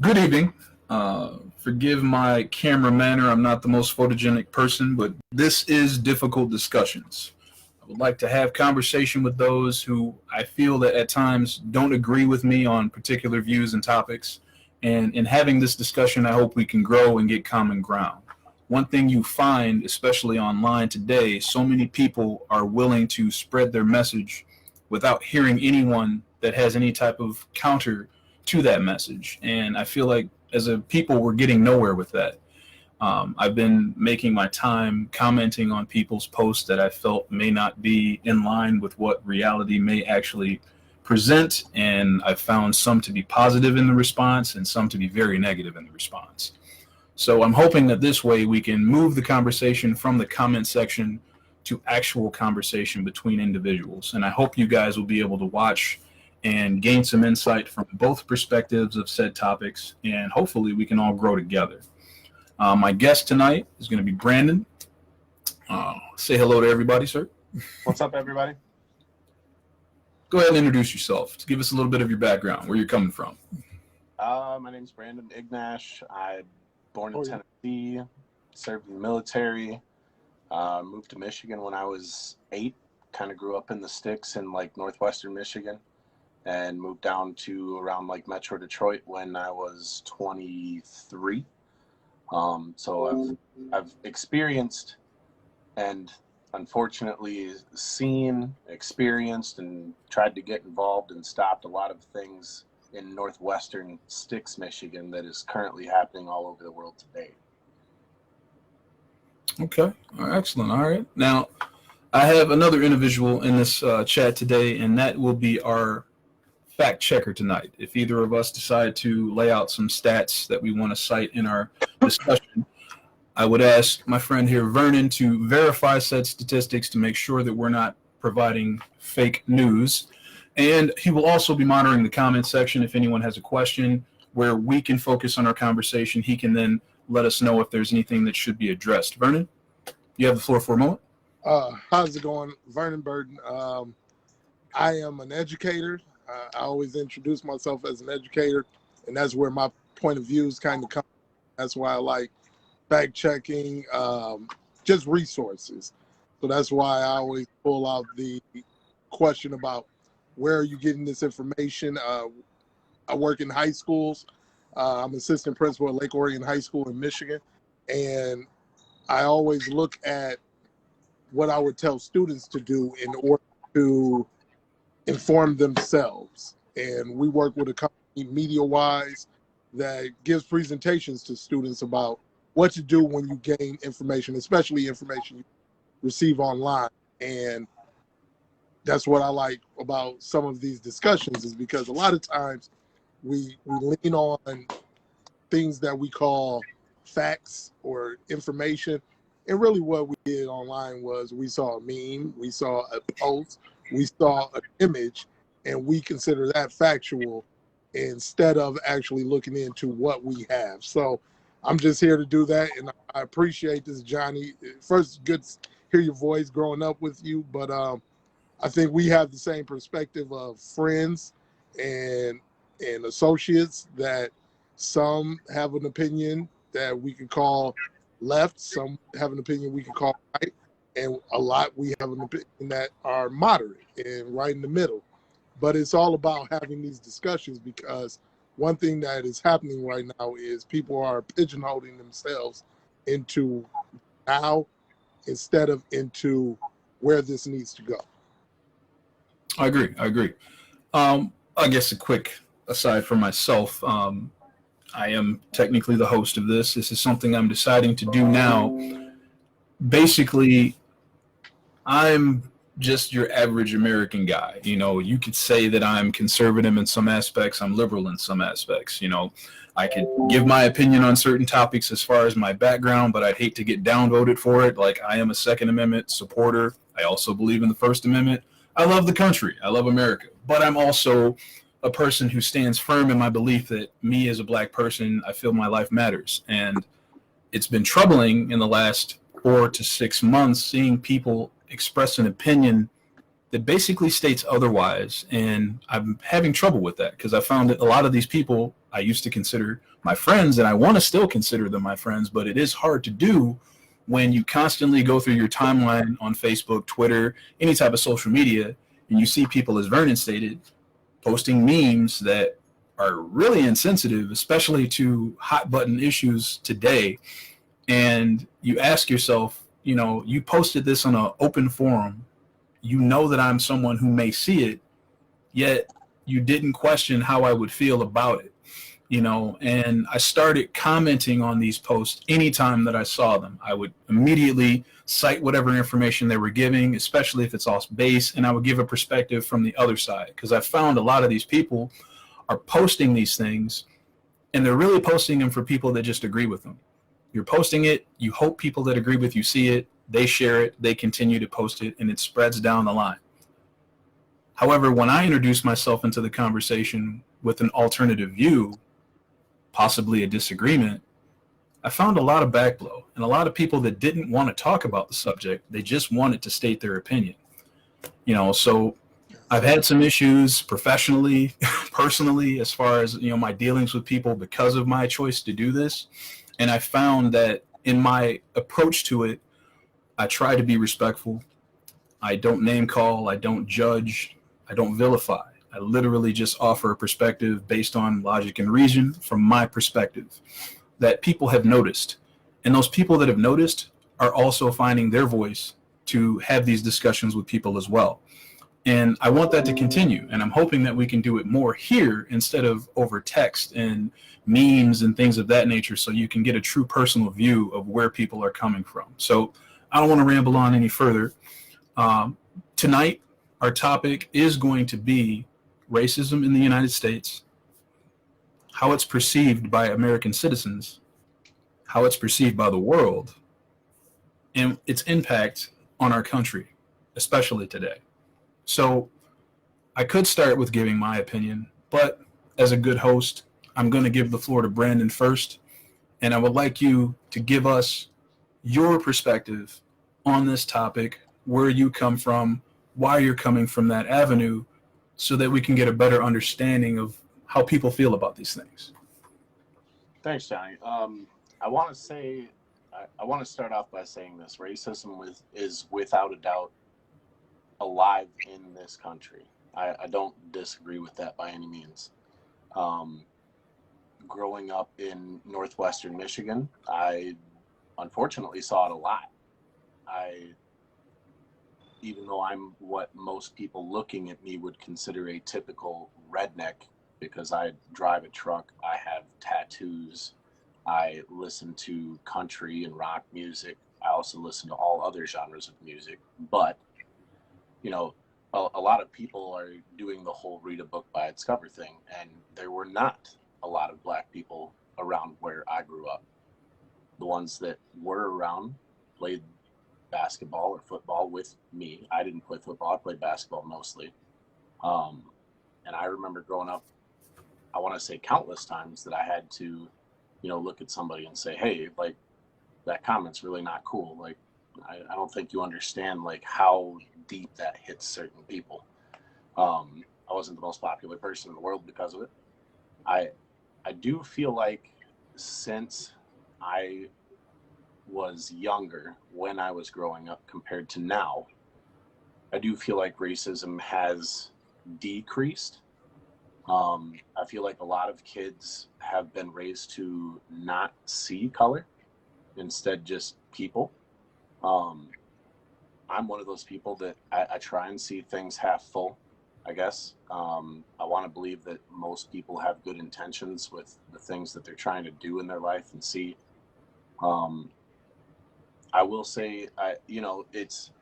Good evening. Forgive my camera manner. I'm not the most photogenic person, but this is difficult discussions. I would like to have conversation with those who I feel that at times don't agree with me on particular views and topics. And in having this discussion, I hope we can grow and get common ground. One thing you find, especially online today, so many people are willing to spread their message without hearing anyone that has any type of counter to that message. And I feel like as a people, we're getting nowhere with that. I've been making my time commenting on people's posts that I felt may not be in line with what reality may actually present. And I've found some to be positive in the response and some to be very negative in the response. So I'm hoping that this way we can move the conversation from the comment section to actual conversation between individuals. And I hope you guys will be able to watch and gain some insight from both perspectives of said topics, and hopefully we can all grow together. My guest tonight is going to be Brandon. Say hello to everybody, sir. What's up, everybody? Go ahead and introduce yourself. Give us a little bit of your background, where you're coming from. My name's Brandon Ignash. I'm born in Tennessee, served in the military, moved to Michigan when I was 8, kind of grew up in the sticks in like northwestern Michigan, and moved down to around like Metro Detroit when I was 23. So I've experienced and unfortunately seen, experienced, and tried to get involved and stopped a lot of things in northwestern Sticks, Michigan that is currently happening all over the world today. Okay, all right, excellent. All right, now I have another individual in this chat today, and that will be our fact checker tonight. If either of us decide to lay out some stats that we want to cite in our discussion, I would ask my friend here, Vernon, to verify said statistics to make sure that we're not providing fake news. And he will also be monitoring the comment section. If anyone has a question where we can focus on our conversation, he can then let us know if there's anything that should be addressed. Vernon, you have the floor for a moment. How's it going? Vernon Burden. I am an educator. I always introduce myself as an educator, and that's where my point of views kind of come. That's why I like fact checking, just resources. So that's why I always pull out the question about where are you getting this information. I work in high schools. I'm assistant principal at Lake Orion High School in Michigan, and I always look at what I would tell students to do in order to inform themselves. And we work with a company, MediaWise, that gives presentations to students about what to do when you gain information, especially information you receive online. And that's what I like about some of these discussions, is because a lot of times we lean on things that we call facts or information. And really what we did online was we saw a meme, we saw a post, we saw an image, and we consider that factual instead of actually looking into what we have. So I'm just here to do that, and I appreciate this, Johnny. First, good to hear your voice growing up with you, but I think we have the same perspective of friends and associates, that some have an opinion that we can call left, some have an opinion we can call right, and a lot we have an opinion that are moderate and right in the middle. But it's all about having these discussions, because one thing that is happening right now is people are pigeonholing themselves into now instead of into where this needs to go. I agree. I guess a quick aside for myself, I am technically the host of this. This is something I'm deciding to do now. Basically, I'm just your average American guy. You know, you could say that I'm conservative in some aspects, I'm liberal in some aspects. You know, I could give my opinion on certain topics as far as my background, but I'd hate to get downvoted for it. Like, I am a Second Amendment supporter. I also believe in the First Amendment. I love the country. I love America. But I'm also a person who stands firm in my belief that me as a black person, I feel my life matters. And it's been troubling in the last 4 to 6 months seeing people express an opinion that basically states otherwise. And I'm having trouble with that, because I found that a lot of these people I used to consider my friends, and I want to still consider them my friends, but it is hard to do when you constantly go through your timeline on Facebook, Twitter, any type of social media, and you see people, as Vernon stated, posting memes that are really insensitive, especially to hot button issues today. And you ask yourself, you know, you posted this on an open forum. You know that I'm someone who may see it, yet you didn't question how I would feel about it, you know. And I started commenting on these posts anytime that I saw them. I would immediately cite whatever information they were giving, especially if it's off base, and I would give a perspective from the other side, because I found a lot of these people are posting these things, and they're really posting them for people that just agree with them. You're posting it, you hope people that agree with you see it, they share it, they continue to post it, and it spreads down the line. However, when I introduce myself into the conversation with an alternative view, possibly a disagreement, I found a lot of backblow and a lot of people that didn't want to talk about the subject. They just wanted to state their opinion. You know, so I've had some issues professionally, personally, as far as, you know, my dealings with people because of my choice to do this. And I found that in my approach to it, I try to be respectful. I don't name call. I don't judge. I don't vilify. I literally just offer a perspective based on logic and reason from my perspective that people have noticed. And those people that have noticed are also finding their voice to have these discussions with people as well. And I want that to continue. And I'm hoping that we can do it more here instead of over text and memes and things of that nature, so you can get a true personal view of where people are coming from. So I don't want to ramble on any further. Tonight, our topic is going to be racism in the United States, how it's perceived by American citizens, how it's perceived by the world, and its impact on our country, especially today. So I could start with giving my opinion, but as a good host, I'm going to give the floor to Brandon first, and I would like you to give us your perspective on this topic, where you come from, why you're coming from that avenue, so that we can get a better understanding of how people feel about these things. Thanks, Johnny. I want to say, I want to start off by saying this: racism is without a doubt alive in this country. I don't disagree with that by any means. Growing up in northwestern Michigan, I unfortunately saw it a lot. Even though I'm what most people looking at me would consider a typical redneck, because I drive a truck, I have tattoos, I listen to country and rock music, I also listen to all other genres of music, but, you know, a lot of people are doing the whole read a book by its cover thing, and there were not a lot of black people around where I grew up. The ones that were around played basketball or football with me. I didn't play football, I played basketball mostly. And I remember growing up, I want to say countless times that I had to, you know, look at somebody and say, hey, like, that comment's really not cool. Like, I don't think you understand, like, how deep that hits certain people. I wasn't the most popular person in the world because of it. I do feel like since I was younger, when I was growing up compared to now, I do feel like racism has decreased. I feel like a lot of kids have been raised to not see color, instead just people. I'm one of those people that I try and see things half full, I guess. I want to believe that most people have good intentions with the things that they're trying to do in their life and see. I will say, you know, it's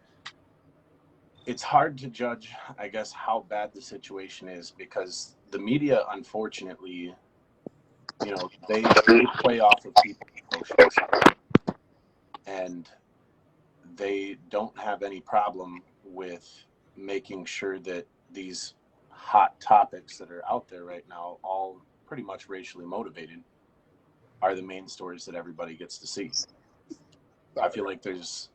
hard to judge, I guess, how bad the situation is, because the media, unfortunately, you know, they play off of people's emotions, and they don't have any problem with making sure that these hot topics that are out there right now, all pretty much racially motivated, are the main stories that everybody gets to see. I feel like there's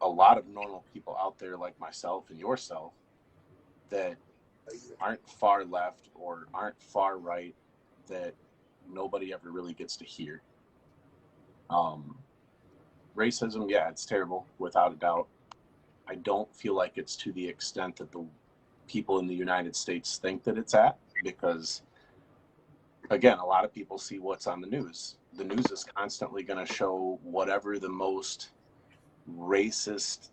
a lot of normal people out there like myself and yourself that aren't far left or aren't far right, that nobody ever really gets to hear. Racism, yeah, it's terrible, without a doubt. I don't feel like it's to the extent that the people in the United States think that it's at, because, again, a lot of people see what's on the news. The news is constantly going to show whatever the most racist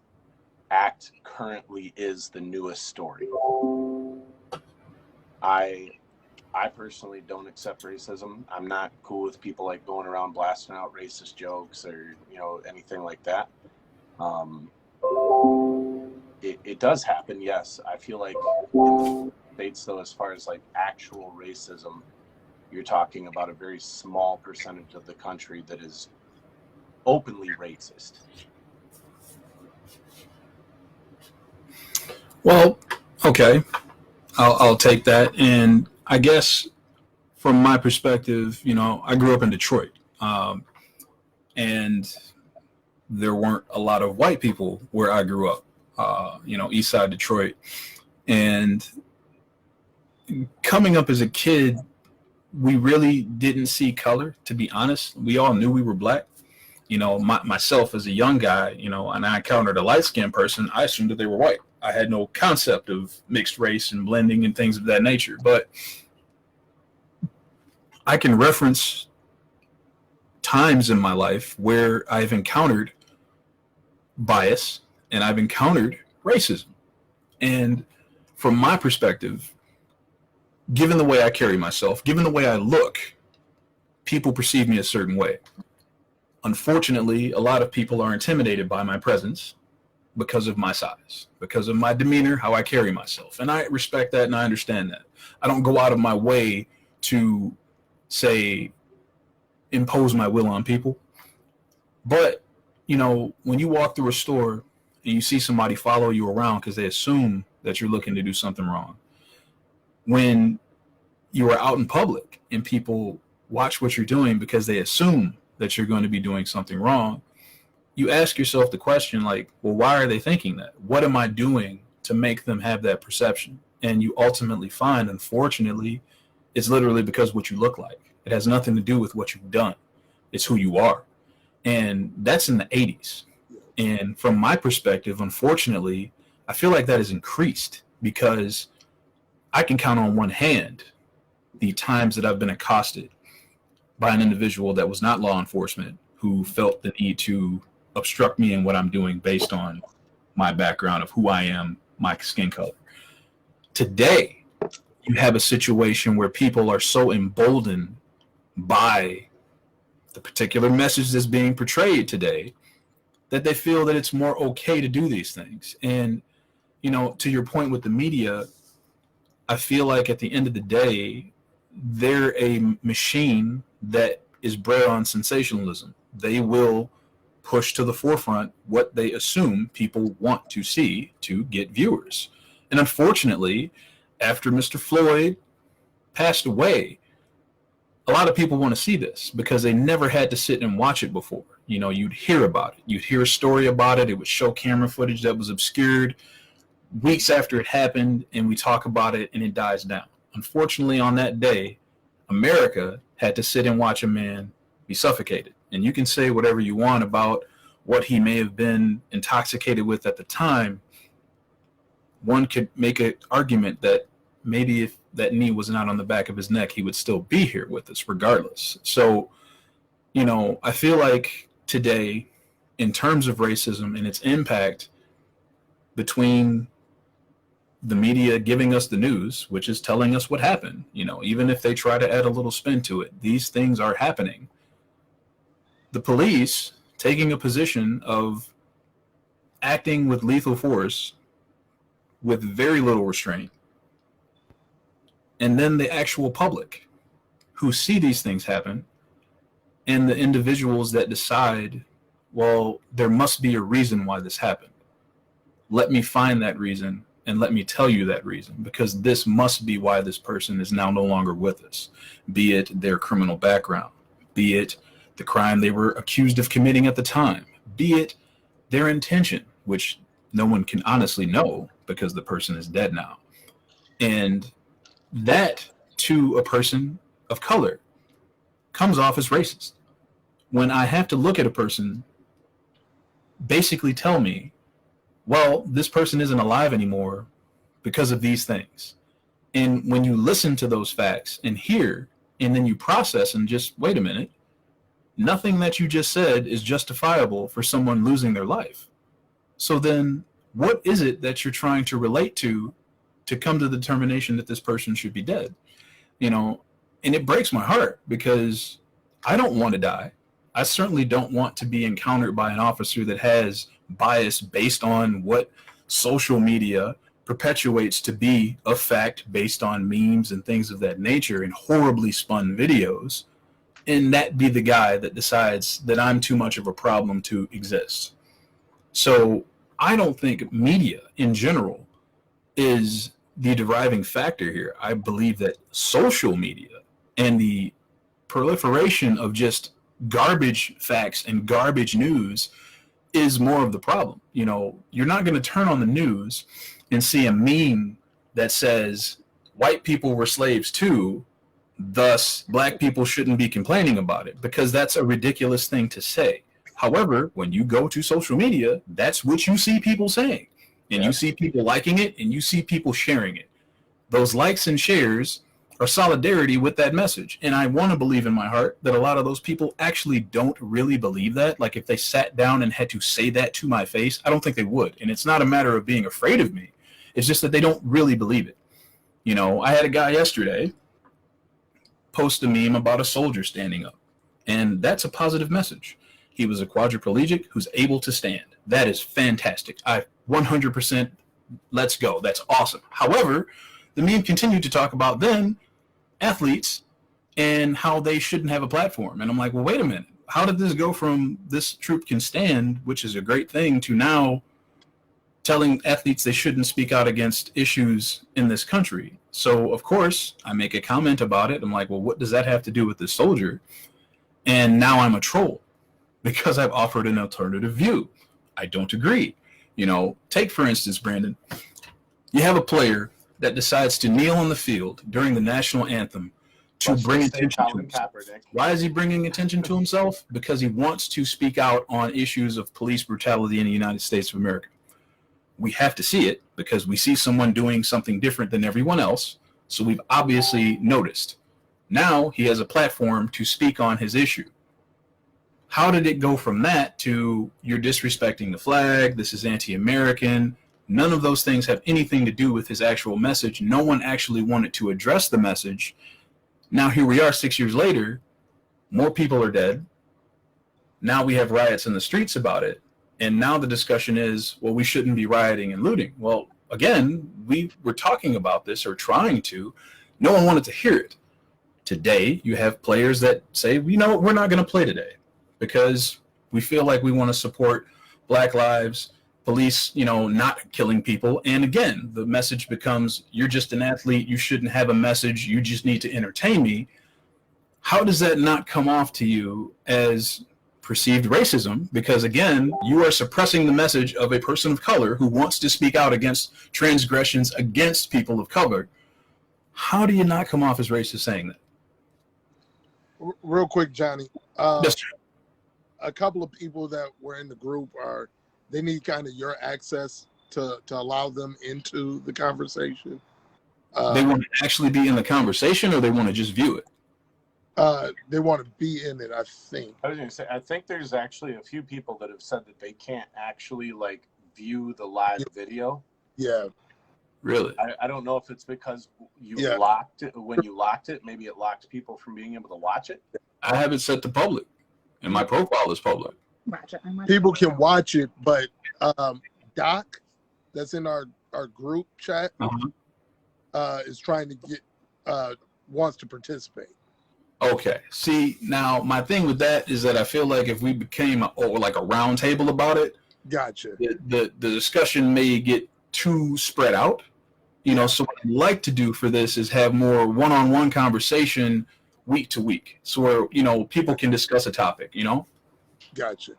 act currently is the newest story. I personally don't accept racism. I'm not cool with people like going around blasting out racist jokes or, anything like that. It does happen, yes. I feel like in the States, though, as far as like actual racism, you're talking about a very small percentage of the country that is openly racist. Well, okay, I'll take that. And I guess from my perspective, I grew up in Detroit, and there weren't a lot of white people where I grew up, East Side Detroit. And coming up as a kid, we really didn't see color, to be honest. We all knew we were black. Myself as a young guy, and I encountered a light-skinned person, I assumed that they were white. I had no concept of mixed race and blending and things of that nature. But I can reference times in my life where I've encountered bias and I've encountered racism. And from my perspective, given the way I carry myself, given the way I look, people perceive me a certain way. Unfortunately, a lot of people are intimidated by my presence because of my size, because of my demeanor, how I carry myself. And I respect that and I understand that. I don't go out of my way to, say, impose my will on people. But, when you walk through a store and you see somebody follow you around because they assume that you're looking to do something wrong, when you are out in public and people watch what you're doing because they assume that you're going to be doing something wrong, you ask yourself the question, like, well, why are they thinking that? What am I doing to make them have that perception? And you ultimately find, unfortunately, it's literally because of what you look like. It has nothing to do with what you've done. It's who you are. And that's in the 80s. And from my perspective, unfortunately, I feel like that has increased because I can count on one hand the times that I've been accosted by an individual that was not law enforcement who felt the need to obstruct me in what I'm doing based on my background of who I am, my skin color. Today, you have a situation where people are so emboldened by the particular message that's being portrayed today that they feel that it's more okay to do these things. And, to your point with the media, I feel like at the end of the day, they're a machine that is bred on sensationalism. They will push to the forefront what they assume people want to see to get viewers. And unfortunately, after Mr. Floyd passed away, a lot of people want to see this because they never had to sit and watch it before. You'd hear about it. You'd hear a story about it. It would show camera footage that was obscured weeks after it happened, and we talk about it and it dies down. Unfortunately, on that day, America had to sit and watch a man be suffocated. And you can say whatever you want about what he may have been intoxicated with at the time. One could make an argument that maybe if that knee was not on the back of his neck, he would still be here with us regardless. So, I feel like today, in terms of racism and its impact between the media giving us the news, which is telling us what happened, even if they try to add a little spin to it, these things are happening. The police taking a position of acting with lethal force with very little restraint. And then the actual public who see these things happen and the individuals that decide, well, there must be a reason why this happened. Let me find that reason and let me tell you that reason, because this must be why this person is now no longer with us, be it their criminal background, be it the crime they were accused of committing at the time, be it their intention, which no one can honestly know because the person is dead now. And that to a person of color comes off as racist. When I have to look at a person, basically tell me, well, this person isn't alive anymore because of these things. And when you listen to those facts and hear, and then you process and just, wait a minute, nothing that you just said is justifiable for someone losing their life. So then what is it that you're trying to relate to come to the determination that this person should be dead? You know, and it breaks my heart because I don't want to die. I certainly don't want to be encountered by an officer that has bias based on what social media perpetuates to be a fact based on memes and things of that nature and horribly spun videos, and that be the guy that decides that I'm too much of a problem to exist. So I don't think media in general is the deriving factor here. I believe that social media and the proliferation of just garbage facts and garbage news is more of the problem. You know, you're not going to turn on the news and see a meme that says white people were slaves too, thus black people shouldn't be complaining about it, because that's a ridiculous thing to say. However, when you go to social media, that's what you see people saying, and you see people liking it and you see people sharing it. Those likes and shares are solidarity with that message. And I want to believe in my heart that a lot of those people actually don't really believe that. Like if they sat down and had to say that to my face, I don't think they would. And it's not a matter of being afraid of me. It's just that they don't really believe it. You know, I had a guy yesterday post a meme about a soldier standing up, and that's a positive message. He was a quadriplegic who's able to stand. That is fantastic. I 100%, let's go. That's awesome. However, the meme continued to talk about then athletes and how they shouldn't have a platform. And I'm like, well, wait a minute. How did this go from this troop can stand, which is a great thing, to now telling athletes they shouldn't speak out against issues in this country? So, of course, I make a comment about it. I'm like, well, what does that have to do with this soldier? And now I'm a troll because I've offered an alternative view. I don't agree. You know, take, for instance, Brandon, you have a player that decides to kneel on the field during the national anthem to bring attention to himself. Why is he bringing attention to himself? Because he wants to speak out on issues of police brutality in the United States of America. We have to see it because we see someone doing something different than everyone else. So we've obviously noticed. Now he has a platform to speak on his issue. How did it go from that to you're disrespecting the flag, this is anti-American? None of those things have anything to do with his actual message. No one actually wanted to address the message. Now here we are 6 years later, more people are dead. Now we have riots in the streets about it. And now the discussion is, well, we shouldn't be rioting and looting. Well, again, we were talking about this or trying to. No one wanted to hear it. Today, you have players that say, you know, we're not going to play today because we feel like we want to support Black lives, police, you know, not killing people. And again, the message becomes, you're just an athlete. You shouldn't have a message. You just need to entertain me. How does that not come off to you as perceived racism? Because again, you are suppressing the message of a person of color who wants to speak out against transgressions against people of color. How do you not come off as racist saying that? Real quick, Johnny. Yes, a couple of people that were in the group they need kind of your access to allow them into the conversation. They want to actually be in the conversation, or they want to just view it? They want to be in it, I think. I was going to say, I think there's actually a few people that have said that they can't actually like view the live video. Yeah. Really? I don't know if it's because you Yeah. locked it. When you locked it, maybe it locked people from being able to watch it. I have it set to public, and my profile is public. People can watch it, but Doc, that's in our group chat, is trying to get wants to participate. Okay. See, now my thing with that is that I feel like if we became like a round table about it, Gotcha. the discussion may get too spread out. You know, so what I'd like to do for this is have more one-on-one conversation week to week, so where, you know, people can discuss a topic, you know? Gotcha.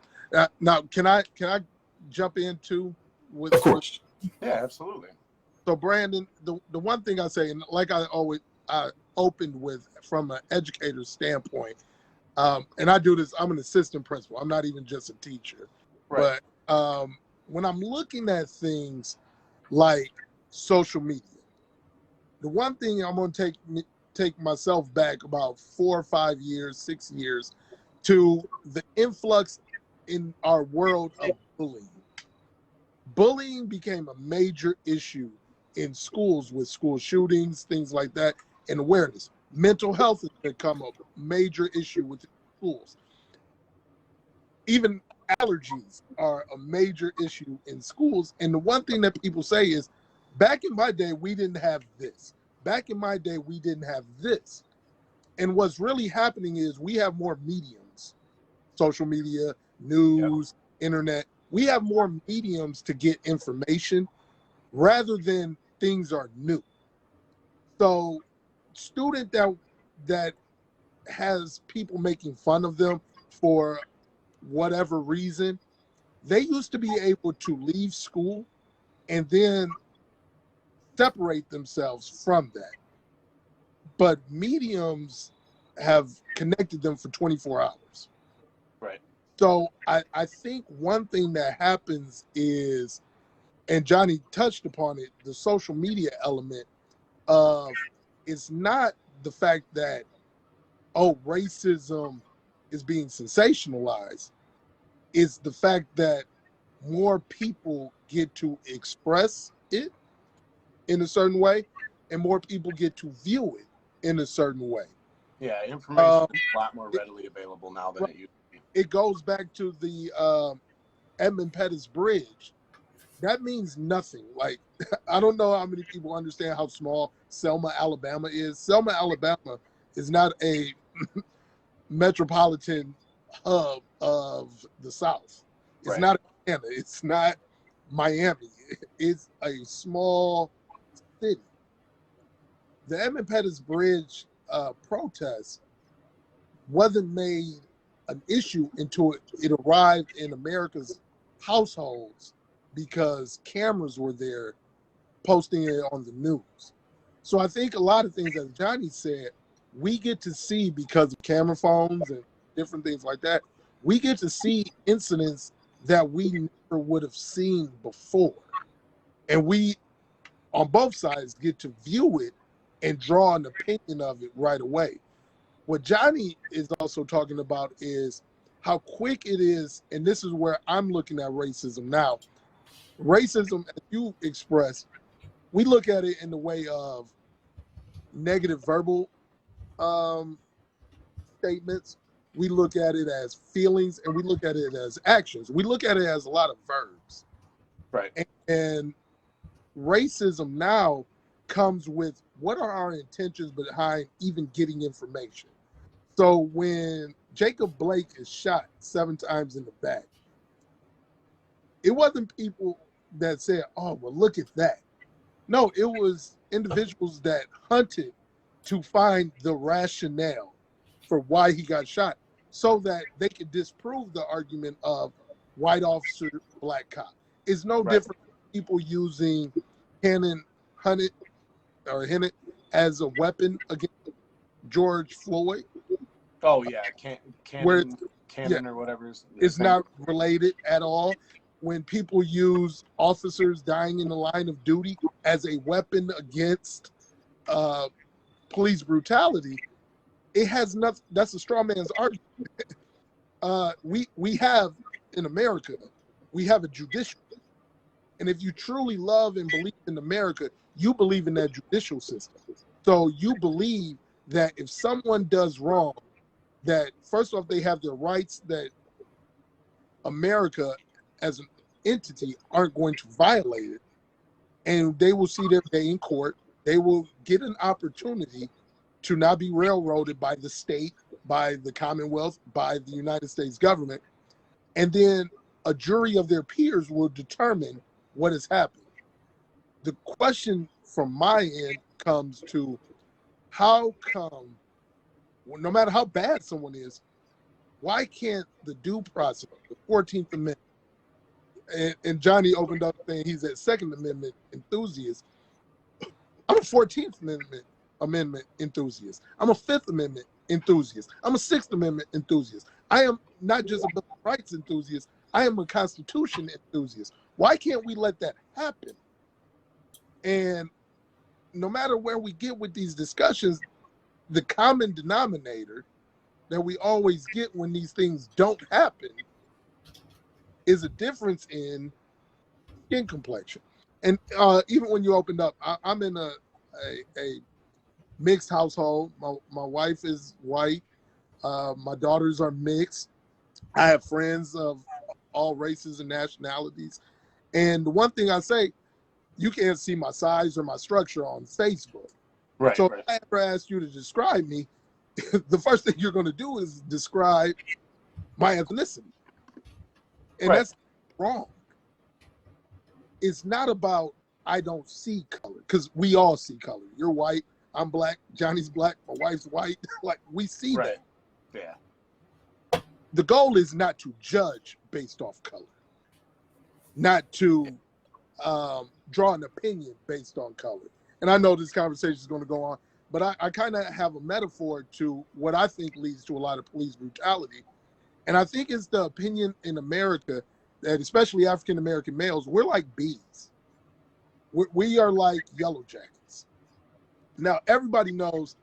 Now, can I jump in too? Of course. Yeah, absolutely. So, Brandon, the one thing I say, and like I always opened with, from an educator's standpoint, And I do this. I'm an assistant principal. I'm not even just a teacher. Right. But when I'm looking at things like social media, the one thing I'm going to take myself back about 4 or 5 years, 6 years, to the influx in our world of bullying. Bullying became a major issue in schools with school shootings, things like that, and awareness. Mental health has become a major issue within schools. Even allergies are a major issue in schools. And the one thing that people say is, back in my day, we didn't have this. Back in my day, we didn't have this. And what's really happening is we have more mediums, social media, news, internet. We have more mediums to get information rather than things are new. So student that has people making fun of them for whatever reason, they used to be able to leave school and then separate themselves from that. But mediums have connected them for 24 hours. Right. So I think one thing that happens is, and Johnny touched upon it, the social media element of, it's not the fact that, oh, racism is being sensationalized. It's the fact that more people get to express it in a certain way, and more people get to view it in a certain way. Yeah, information is a lot more readily available now than it used to be. It goes back to the Edmund Pettus Bridge. That means nothing. Like, I don't know how many people understand how small Selma, Alabama is. Selma, Alabama is not a metropolitan hub of the South. It's Right. not Atlanta. It's not Miami. It's a small city. The Edmund Pettus Bridge protest wasn't made an issue until it arrived in America's households because cameras were there posting it on the news. So I think a lot of things, as Johnny said, we get to see because of camera phones and different things like that. We get to see incidents that we never would have seen before. And we, on both sides, get to view it and draw an opinion of it right away. What Johnny is also talking about is how quick it is, and this is where I'm looking at racism now. Racism, as you expressed, we look at it in the way of negative verbal statements. We look at it as feelings, and we look at it as actions. We look at it as a lot of verbs. Right. And racism now comes with, what are our intentions behind even getting information? So when Jacob Blake is shot 7 times in the back, it wasn't people that said, oh, well, look at that. No, it was individuals that hunted to find the rationale for why he got shot so that they could disprove the argument of white officer, black cop. It's no different than people using Hennett as a weapon against George Floyd. Oh yeah, Cannon or whatever. It's not related at all. When people use officers dying in the line of duty as a weapon against police brutality, it has nothing. That's a straw man's argument. We have in America, we have a judicial, and if you truly love and believe in America, you believe in that judicial system. So you believe that if someone does wrong, that first off, they have their rights, that America as an entity aren't going to violate it. And they will see their day in court. They will get an opportunity to not be railroaded by the state, by the Commonwealth, by the United States government. And then a jury of their peers will determine what has happened. The question from my end comes to, how come, no matter how bad someone is, why can't the due process, the 14th Amendment, and Johnny opened up saying he's a Second Amendment enthusiast. I'm a 14th Amendment enthusiast. I'm a Fifth Amendment enthusiast. I'm a Sixth Amendment enthusiast. I am not just a Bill of Rights enthusiast. I am a Constitution enthusiast. Why can't we let that happen? And no matter where we get with these discussions, the common denominator that we always get when these things don't happen is a difference in skin complexion. And even when you opened up, I'm in a mixed household. My wife is white. My daughters are mixed. I have friends of all races and nationalities. And the one thing I say, you can't see my size or my structure on Facebook. Right. So right. if I ever ask you to describe me, the first thing you're going to do is describe my ethnicity. And Right. that's wrong. It's not about I don't see color, because we all see color. You're white, I'm black, Johnny's black, my wife's white. Like, we see Right. that. Yeah. The goal is not to judge based off color, not to draw an opinion based on color. And I know this conversation is going to go on, but I kind of have a metaphor to what I think leads to a lot of police brutality. And I think it's the opinion in America that, especially African American males, we're like bees. We are like yellow jackets. Now, everybody knows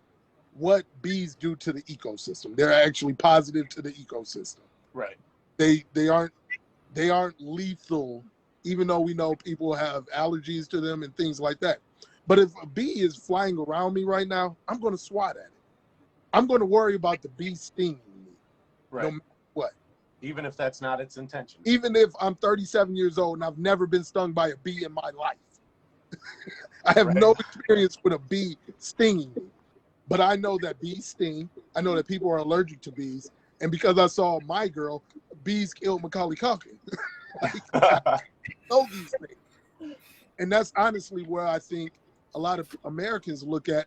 what bees do to the ecosystem. They're actually positive to the ecosystem. Right. They aren't lethal, even though we know people have allergies to them and things like that. But if a bee is flying around me right now, I'm going to swat at it. I'm going to worry about the bee stinging me. Right. No matter what. Even if that's not its intention. Even if I'm 37 years old and I've never been stung by a bee in my life. I have no experience with a bee stinging me. But I know that bees sting. I know that people are allergic to bees. And because I saw My Girl, bees killed Macaulay Culkin. I know these things. And that's honestly where I think a lot of Americans look at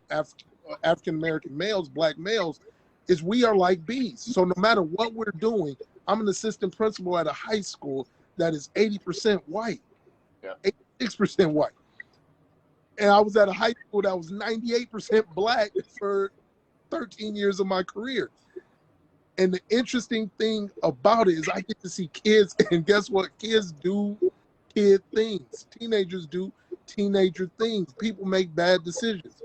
African-American males, black males, is we are like bees. So no matter what we're doing, I'm an assistant principal at a high school that is 80% white, 86% white. And I was at a high school that was 98% black for 13 years of my career. And the interesting thing about it is I get to see kids, and guess what? Kids do kid things. Teenagers do teenager things. People make bad decisions.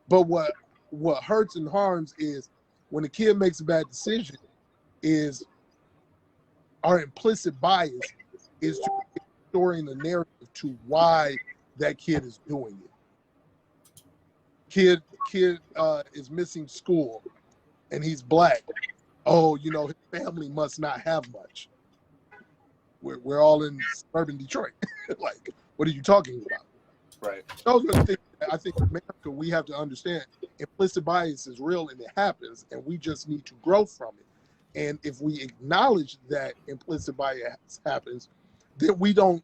But what hurts and harms is when a kid makes a bad decision is our implicit bias is to storing the narrative to why that kid is doing it. Kid is missing school and he's black. Oh, his family must not have much. We're all in suburban Detroit. Like, what are you talking about? Right. Those are the things that I think in America we have to understand. Implicit bias is real and it happens, and we just need to grow from it. And if we acknowledge that implicit bias happens, then we don't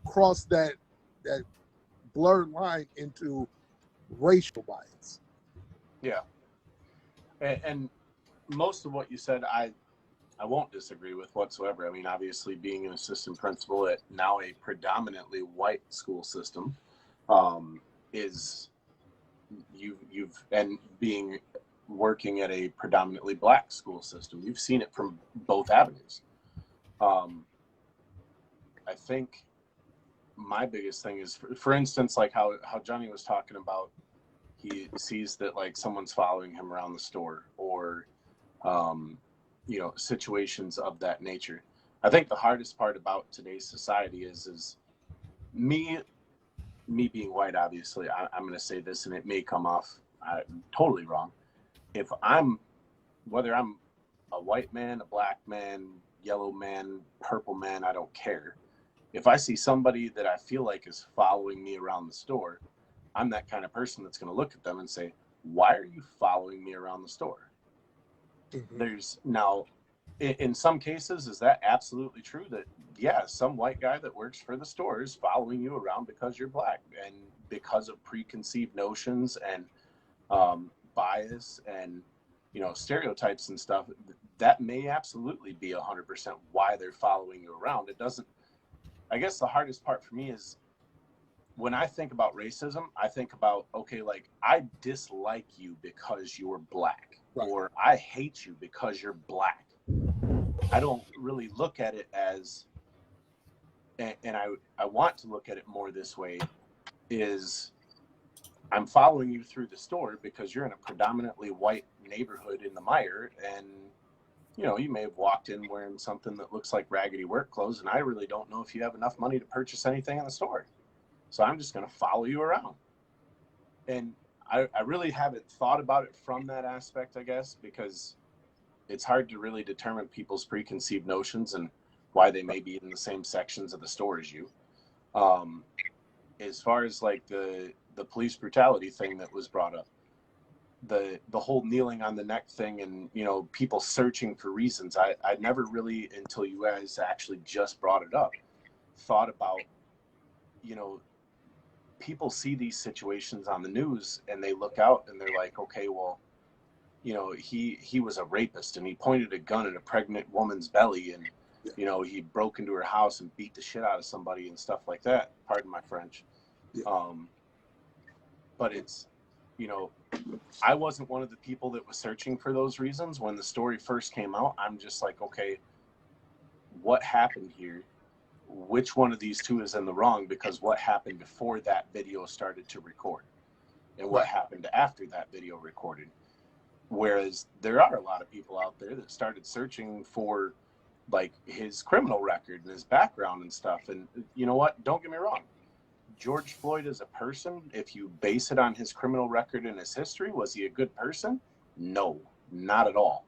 cross that blurred line into racial bias. Yeah. And most of what you said, I won't disagree with whatsoever. I mean, obviously, being an assistant principal at now a predominantly white school system, is you've and being working at a predominantly black school system, you've seen it from both avenues. I think my biggest thing is, for instance, like how Johnny was talking about, he sees that like someone's following him around the store, or situations of that nature. I think the hardest part about today's society is me being white. Obviously, I'm going to say this, and it may come off totally wrong. If whether I'm a white man, a black man, yellow man, purple man, I don't care. If I see somebody that I feel like is following me around the store, I'm that kind of person that's going to look at them and say, why are you following me around the store? Mm-hmm. There's now, in some cases, is that absolutely true? That, yeah, some white guy that works for the store is following you around because you're black and because of preconceived notions and bias and, stereotypes and stuff. That may absolutely be 100% why they're following you around. It doesn't, I guess the hardest part for me is when I think about racism, I think about, okay, like I dislike you because you're black, Right. or I hate you because you're black. I don't really look at it as, and I want to look at it more this way, is I'm following you through the store because you're in a predominantly white neighborhood in the Mire, and you know, you may have walked in wearing something that looks like raggedy work clothes, and I really don't know if you have enough money to purchase anything in the store. So I'm just going to follow you around. And I really haven't thought about it from that aspect, I guess, because it's hard to really determine people's preconceived notions and why they may be in the same sections of the store as you. As far as like the police brutality thing that was brought up, the whole kneeling on the neck thing, and you know, people searching for reasons, I never really, until you guys actually just brought it up, thought about, you know, people see these situations on the news and they look out and they're like, okay, well, you know, he was a rapist and he pointed a gun at a pregnant woman's belly, and you know, he broke into her house and beat the shit out of somebody and stuff like that, pardon my French. But it's, you know, I wasn't one of the people that was searching for those reasons. When the story first came out, I'm just like, okay, what happened here? Which one of these two is in the wrong? Because what happened before that video started to record, and what happened after that video recorded? Whereas there are a lot of people out there that started searching for like his criminal record and his background and stuff. And you know what? Don't get me wrong. George Floyd as a person, if you base it on his criminal record and his history, was he a good person? No, not at all.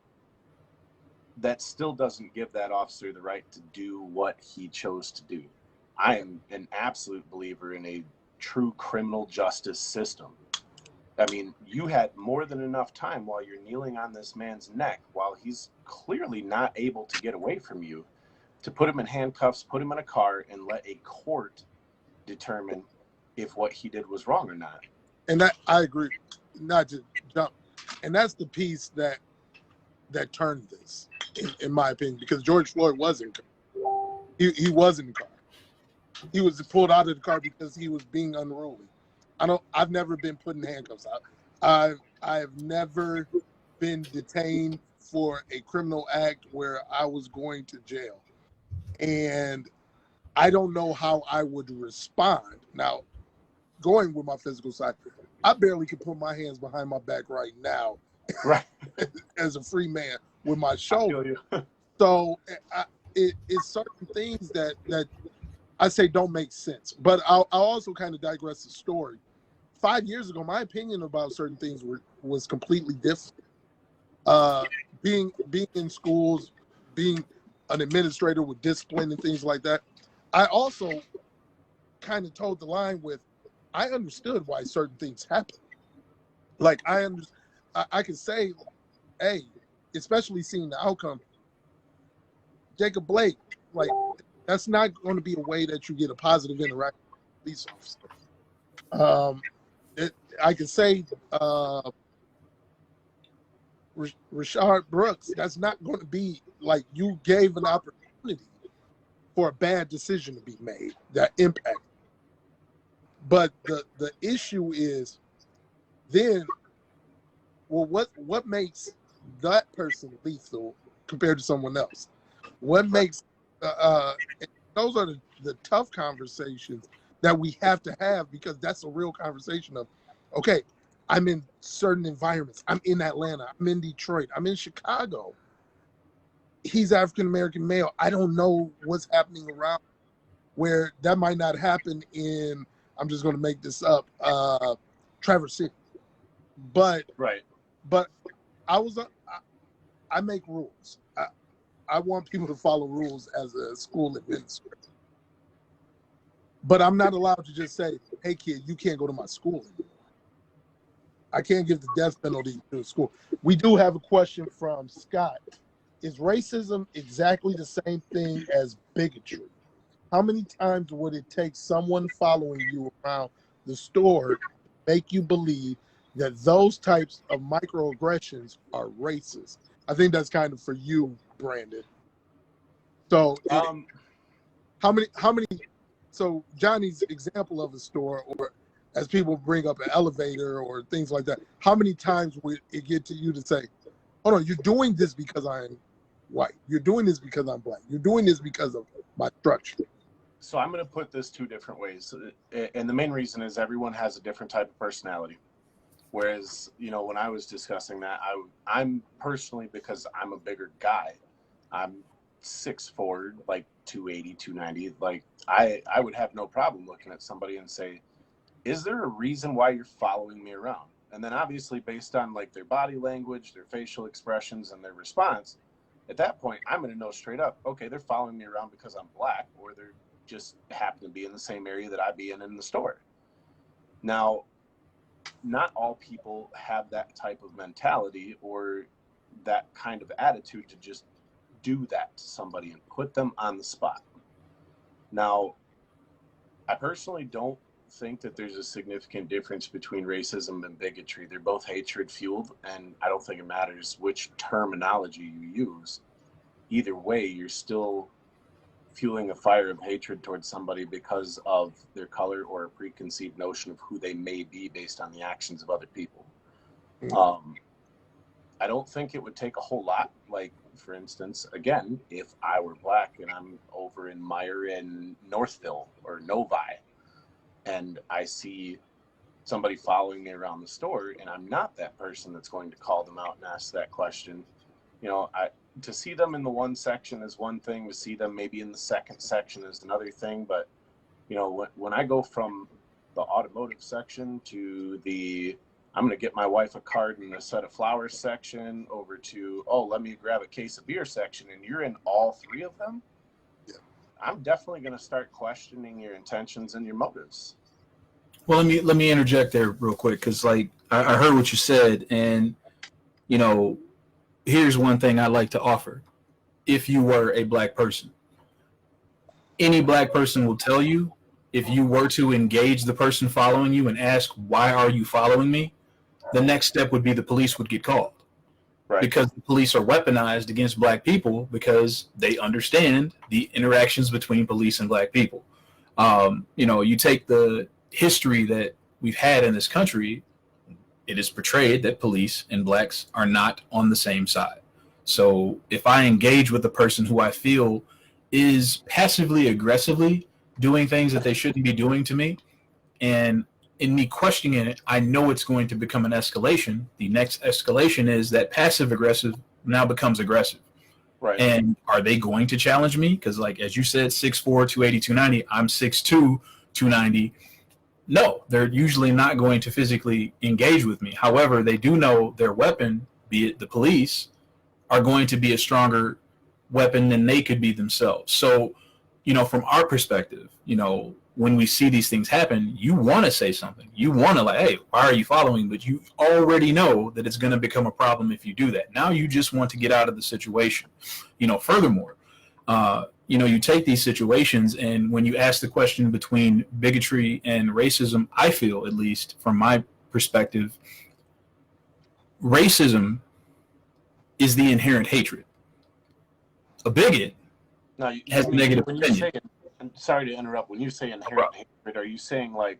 That still doesn't give that officer the right to do what he chose to do. I am an absolute believer in a true criminal justice system. I mean, you had more than enough time while you're kneeling on this man's neck, while he's clearly not able to get away from you, to put him in handcuffs, put him in a car, and let a court determine if what he did was wrong or not. And that, I agree, not to jump. And that's the piece that turned this, in my opinion, because George Floyd wasn't. He was in the car. He was pulled out of the car because he was being unruly. I've never been put in handcuffs. I've never been detained for a criminal act where I was going to jail. And I don't know how I would respond. Now, going with my physical side, I barely can put my hands behind my back right now, Right. as a free man with my shoulder. So it's certain things that I say don't make sense. But I'll also kind of digress the story. 5 years ago, my opinion about certain things was completely different. Being in schools, being an administrator with discipline and things like that, I also kind of told the line with, I understood why certain things happen. Like I can say, hey, especially seeing the outcome, Jacob Blake, like that's not going to be a way that you get a positive interaction with a police officer. I can say Rayshard Brooks, that's not going to be like you gave an opportunity for a bad decision to be made that impact. But the issue is then, well, what makes that person lethal compared to someone else? What makes those are the tough conversations that we have to have, because that's a real conversation of, okay, I'm in certain environments. I'm in Atlanta. I'm in Detroit. I'm in Chicago. He's African-American male. I don't know what's happening around where that might not happen in, I'm just going to make this up, Traverse City. But I make rules. I want people to follow rules as a school administrator. But I'm not allowed to just say, hey, kid, you can't go to my school anymore. I can't give the death penalty to the school. We do have a question from Scott. Is racism exactly the same thing as bigotry? How many times would it take someone following you around the store to make you believe that those types of microaggressions are racist? I think that's kind of for you, Brandon. So how many so Johnny's example of a store, or as people bring up an elevator or things like that, how many times would it get to you to say, hold on, you're doing this because I'm white. You're doing this because I'm black. You're doing this because of my structure. So I'm going to put this two different ways. And the main reason is everyone has a different type of personality. Whereas, you know, when I was discussing that, I'm personally, because I'm a bigger guy, I'm 6'4", like 280, 290. Like I would have no problem looking at somebody and say, is there a reason why you're following me around? And then obviously based on like their body language, their facial expressions, and their response, at that point, I'm going to know straight up, okay, they're following me around because I'm black, or they're just happen to be in the same area that I be in the store. Now, not all people have that type of mentality or that kind of attitude to just do that to somebody and put them on the spot. Now, I personally don't think that there's a significant difference between racism and bigotry. They're both hatred fueled, and I don't think it matters which terminology you use. Either way, you're still fueling a fire of hatred towards somebody because of their color or a preconceived notion of who they may be based on the actions of other people. I don't think it would take a whole lot. Like, for instance, again, if I were black and I'm over in Meyer in Northville or Novi, and I see somebody following me around the store, and I'm not that person that's going to call them out and ask that question, you know, to see them in the one section is one thing, to see them maybe in the second section is another thing. But, you know, when I go from the automotive section to the, I'm going to get my wife a card and a set of flowers section, over to, oh, let me grab a case of beer section, and you're in all three of them, yeah, I'm definitely going to start questioning your intentions and your motives. Well, let me interject there real quick, because like I heard what you said, and you know, here's one thing I'd like to offer. If you were a black person, any black person will tell you, if you were to engage the person following you and ask, why are you following me? The next step would be the police would get called. Right. Because the police are weaponized against black people because they understand the interactions between police and black people. You know, you take the history that we've had in this country, it is portrayed that police and blacks are not on the same side. So if I engage with a person who I feel is passively aggressively doing things that they shouldn't be doing to me, and in me questioning it, I know it's going to become an escalation. The next escalation is that passive aggressive now becomes aggressive. Right. And are they going to challenge me? Because like, as you said, 6'4", 280, 290, I'm 6'2", 290. No, they're usually not going to physically engage with me. However, they do know their weapon, be it the police, are going to be a stronger weapon than they could be themselves. So, you know, from our perspective, you know, when we see these things happen, you want to say something. You want to like, hey, why are you following? But you already know that it's going to become a problem if you do that. Now you just want to get out of the situation. You know, furthermore, you know, you take these situations, and when you ask the question between bigotry and racism, I feel, at least from my perspective, racism is the inherent hatred. A bigot has a negative opinion. Sorry to interrupt. When you say inherent hatred, are you saying like,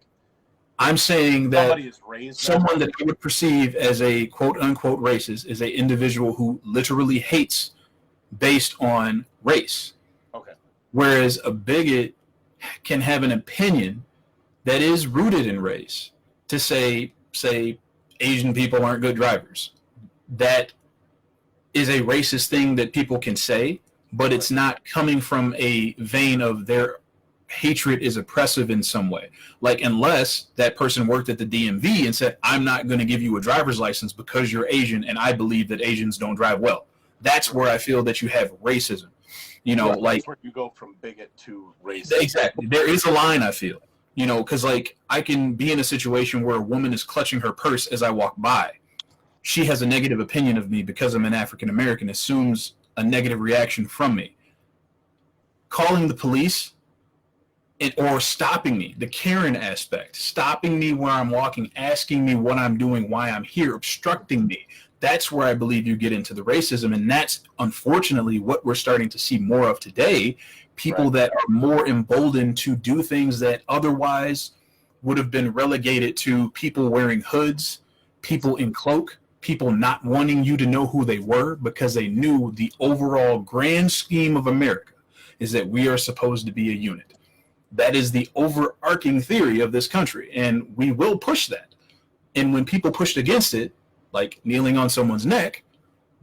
I'm saying that somebody is raised someone that I would perceive as a quote unquote racist is an individual who literally hates based on race. Okay. Whereas a bigot can have an opinion that is rooted in race. To say Asian people aren't good drivers. That is a racist thing that people can say, but it's not coming from a vein of their hatred is oppressive in some way. Like, unless that person worked at the DMV and said, I'm not going to give you a driver's license because you're Asian and I believe that Asians don't drive well. That's where I feel that you have racism. You know, that's like where you go from bigot to racist. Exactly. There is a line, I feel, you know, because like I can be in a situation where a woman is clutching her purse as I walk by. She has a negative opinion of me because I'm an African American, assumes a negative reaction from me. Calling the police or stopping me, the Karen aspect, stopping me where I'm walking, asking me what I'm doing, why I'm here, obstructing me, that's where I believe you get into the racism. And that's unfortunately what we're starting to see more of today. People Right. that are more emboldened to do things that otherwise would have been relegated to people wearing hoods, people in cloak, people not wanting you to know who they were because they knew the overall grand scheme of America is that we are supposed to be a unit. That is the overarching theory of this country, and we will push that. And when people pushed against it, like kneeling on someone's neck,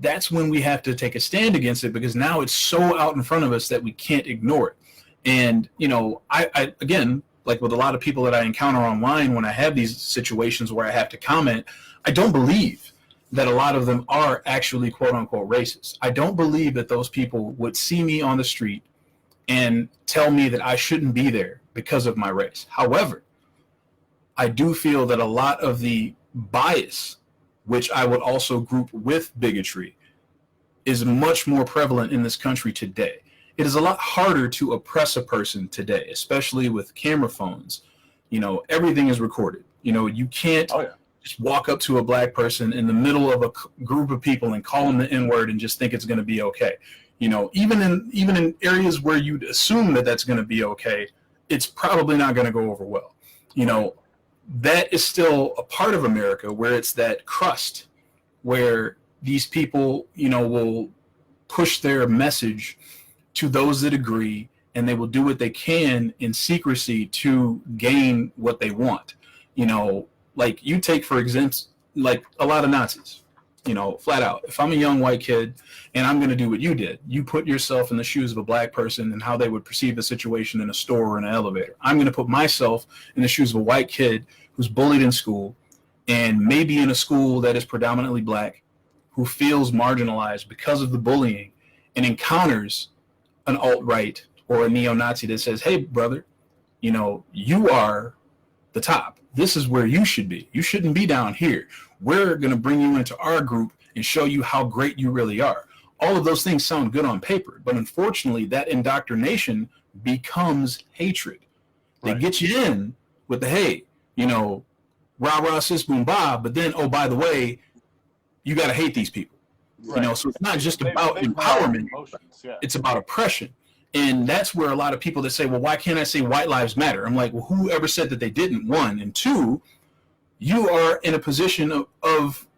that's when we have to take a stand against it, because now it's so out in front of us that we can't ignore it. And, you know, I again, like with a lot of people that I encounter online, when I have these situations where I have to comment, I don't believe that a lot of them are actually quote unquote racist. I don't believe that those people would see me on the street and tell me that I shouldn't be there because of my race. However, I do feel that a lot of the bias, which I would also group with bigotry, is much more prevalent in this country today. It is a lot harder to oppress a person today, especially with camera phones. You know, everything is recorded. You know, you can't just walk up to a black person in the middle of a group of people and call them the N-word and just think it's going to be okay. You know, even in areas where you'd assume that that's going to be okay, it's probably not going to go over well. You know, that is still a part of America where it's that crust where these people, you know, will push their message to those that agree, and they will do what they can in secrecy to gain what they want. You know, like you take, for example, like a lot of Nazis, you know, flat out. If I'm a young white kid and I'm going to do what you did, you put yourself in the shoes of a black person and how they would perceive the situation in a store or in an elevator. I'm going to put myself in the shoes of a white kid who's bullied in school, and maybe in a school that is predominantly black, who feels marginalized because of the bullying and encounters an alt-right or a neo-Nazi that says, hey, brother, you know, you are the top. This is where you should be. You shouldn't be down here. We're going to bring you into our group and show you how great you really are. All of those things sound good on paper, but unfortunately that indoctrination becomes hatred. They get you in with the, hey, you know, rah, rah, sis, boom, bah, but then, oh, by the way, you got to hate these people. You know, so it's not just about empowerment, it's about oppression. And that's where a lot of people that say, well, why can't I say white lives matter? I'm like, well, whoever said that they didn't, one, and two, you are in a position of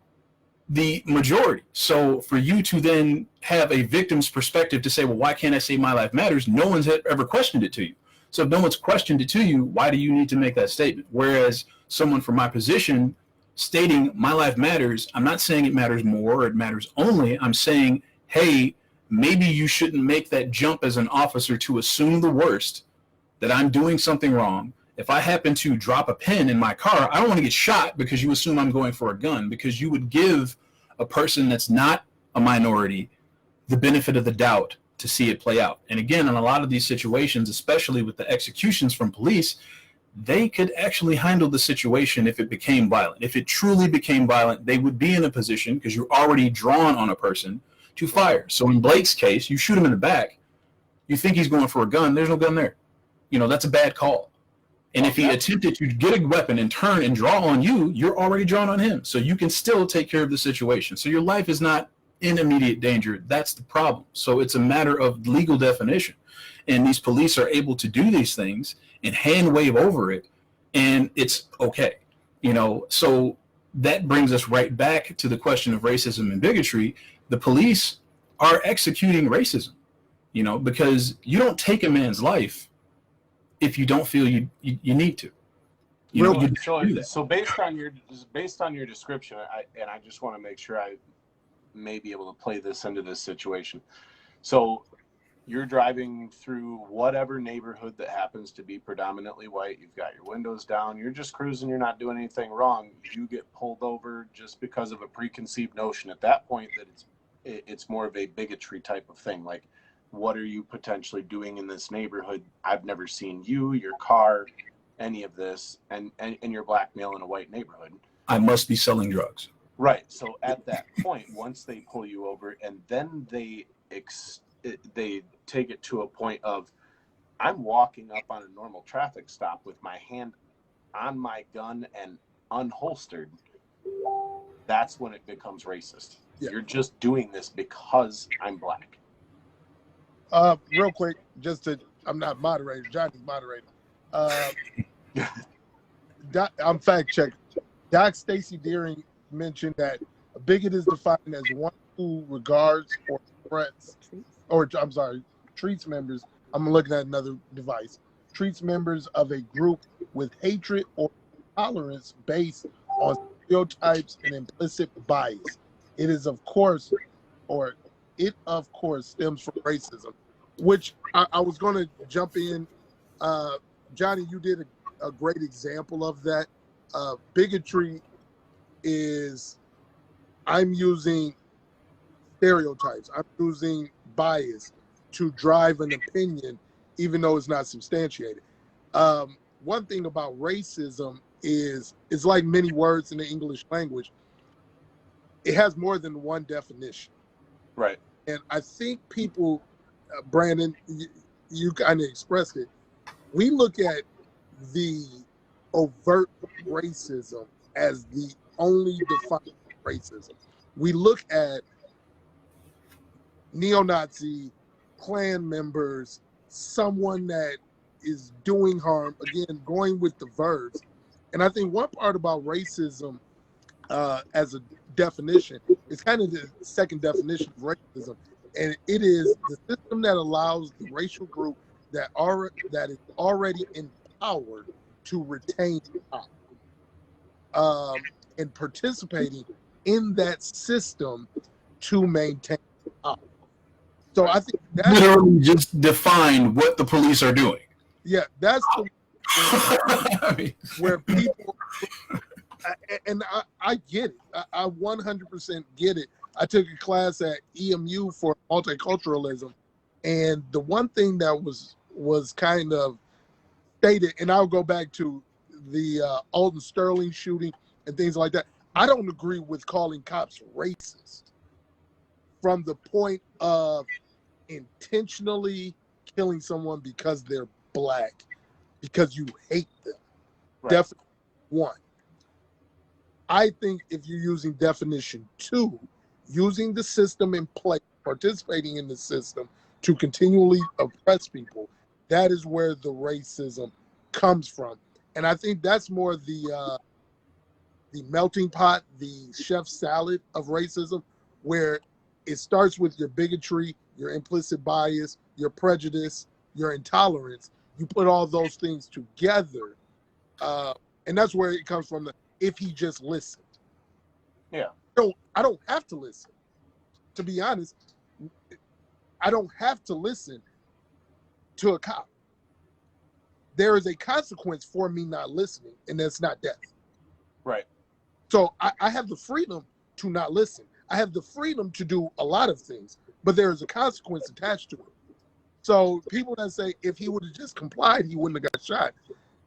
the majority. So for you to then have a victim's perspective to say, well, why can't I say my life matters? No one's ever questioned it to you. So if no one's questioned it to you, why do you need to make that statement? Whereas someone from my position stating my life matters, I'm not saying it matters more or it matters only. I'm saying, hey, maybe you shouldn't make that jump as an officer to assume the worst, that I'm doing something wrong. If I happen to drop a pen in my car, I don't want to get shot because you assume I'm going for a gun, because you would give a person that's not a minority the benefit of the doubt to see it play out. And again, in a lot of these situations, especially with the executions from police, they could actually handle the situation if it became violent. If it truly became violent, they would be in a position, because you're already drawn on a person, to fire. So in Blake's case, you shoot him in the back, you think he's going for a gun, there's no gun there. You know, that's a bad call. And if he attempted to get a weapon and turn and draw on you, you're already drawn on him. So you can still take care of the situation. So your life is not in immediate danger. That's the problem. So it's a matter of legal definition. And these police are able to do these things and hand wave over it, and it's okay. You know, so that brings us right back to the question of racism and bigotry. The police are executing racism, you know, because you don't take a man's life if you don't feel you need to. You know, you do that. So based on your description, I just want to make sure I may be able to play this into this situation. So you're driving through whatever neighborhood that happens to be predominantly white. You've got your windows down. You're just cruising. You're not doing anything wrong. You get pulled over just because of a preconceived notion at that point that it's more of a bigotry type of thing. Like, what are you potentially doing in this neighborhood? I've never seen you, your car, any of this, and you're black male in a white neighborhood. I must be selling drugs. Right. So at that point, once they pull you over, and then they take it to a point of, I'm walking up on a normal traffic stop with my hand on my gun and unholstered. that's when it becomes racist. Yeah. You're just doing this because I'm black. Real quick, I'm not moderator, Johnny's moderator. I'm fact checking. Doc Stacy Deering mentioned that a bigot is defined as one who regards or treats members. I'm looking at another device. Treats members of a group with hatred or intolerance based on stereotypes and implicit bias. It of course stems from racism, which I was going to jump in. Johnny, you did a great example of that. Bigotry is, I'm using stereotypes, I'm using bias to drive an opinion, even though it's not substantiated. One thing about racism is it's like many words in the English language. It has more than one definition. Right. And I think people, Brandon, you kind of expressed it. We look at the overt racism as the only defined racism. We look at neo-Nazi, Klan members, someone that is doing harm, again, going with the verbs. And I think one part about racism as a definition is kind of the second definition of racism. And it is the system that allows the racial group that is already empowered to retain power, and participating in that system to maintain power. So I think that's literally just define what the police are doing. Yeah, that's where people, and I get it. I 100% get it. I took a class at EMU for multiculturalism, and the one thing that was kind of stated, and I'll go back to the Alton Sterling shooting and things like that. I don't agree with calling cops racist from the point of intentionally killing someone because they're black, because you hate them. Right. Definition 1. I think if you're using definition 2, using the system in place, participating in the system to continually oppress people, that is where the racism comes from. And I think that's more the melting pot, the chef's salad of racism, where it starts with your bigotry, your implicit bias, your prejudice, your intolerance. You put all those things together, and that's where it comes from. If he just listened. Yeah. I don't have to listen. To be honest, I don't have to listen to a cop. There is a consequence for me not listening, and that's not death. Right. So I have the freedom to not listen. I have the freedom to do a lot of things, but there is a consequence attached to it. So people that say if he would have just complied, he wouldn't have got shot.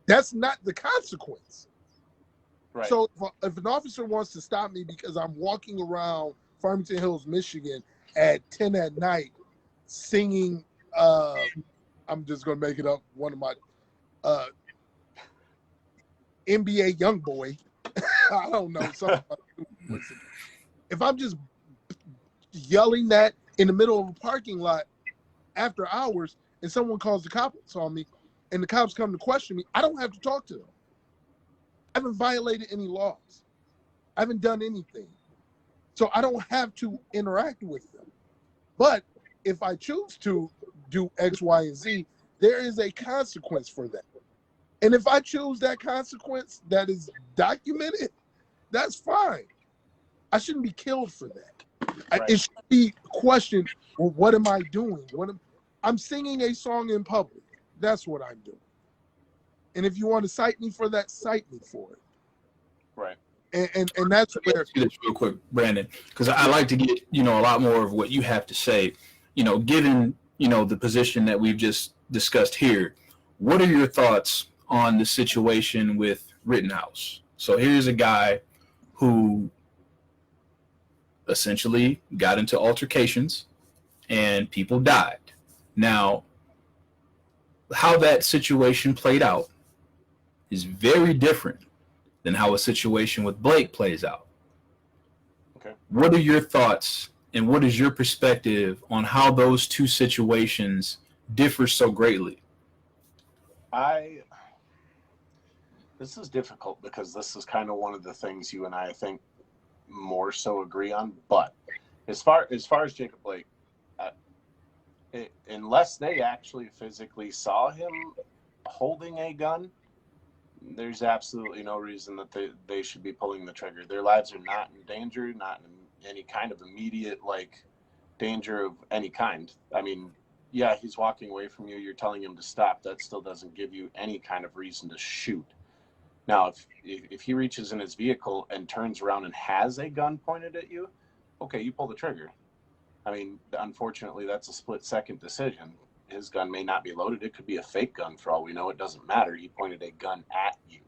That's not the consequence. Right. So if an officer wants to stop me because I'm walking around Farmington Hills, Michigan at 10 at night singing, I'm just going to make it up, one of my NBA Youngboy, I don't know. If I'm just yelling that in the middle of a parking lot after hours and someone calls the cops on me and the cops come to question me, I don't have to talk to them. I haven't violated any laws. I haven't done anything. So I don't have to interact with them. But if I choose to do X, Y, and Z, there is a consequence for that. And if I choose that consequence that is documented, that's fine. I shouldn't be killed for that. Right. It should be questioned, well, what am I doing? I'm singing a song in public. That's what I'm doing. And if you want to cite me for that, cite me for it. Right. And that's where. This real quick, Brandon, because I like to get a lot more of what you have to say. Given the position that we've just discussed here, what are your thoughts on the situation with Rittenhouse? So here's a guy who essentially got into altercations and people died. Now, how that situation played out is very different than how a situation with Blake plays out. What are your thoughts and what is your perspective on how those two situations differ so greatly? This is difficult because this is kind of one of the things you and I think more so agree on. But as far as Jacob Blake, unless they actually physically saw him holding a gun, there's absolutely no reason that they should be pulling the trigger. Their lives are not in danger, not in any kind of immediate danger of any kind. I mean, yeah, he's walking away from you. You're telling him to stop. That still doesn't give you any kind of reason to shoot. Now, if he reaches in his vehicle and turns around and has a gun pointed at you, okay, you pull the trigger. I mean, unfortunately, that's a split-second decision. His gun may not be loaded. It could be a fake gun for all we know. It doesn't matter. He pointed a gun at you.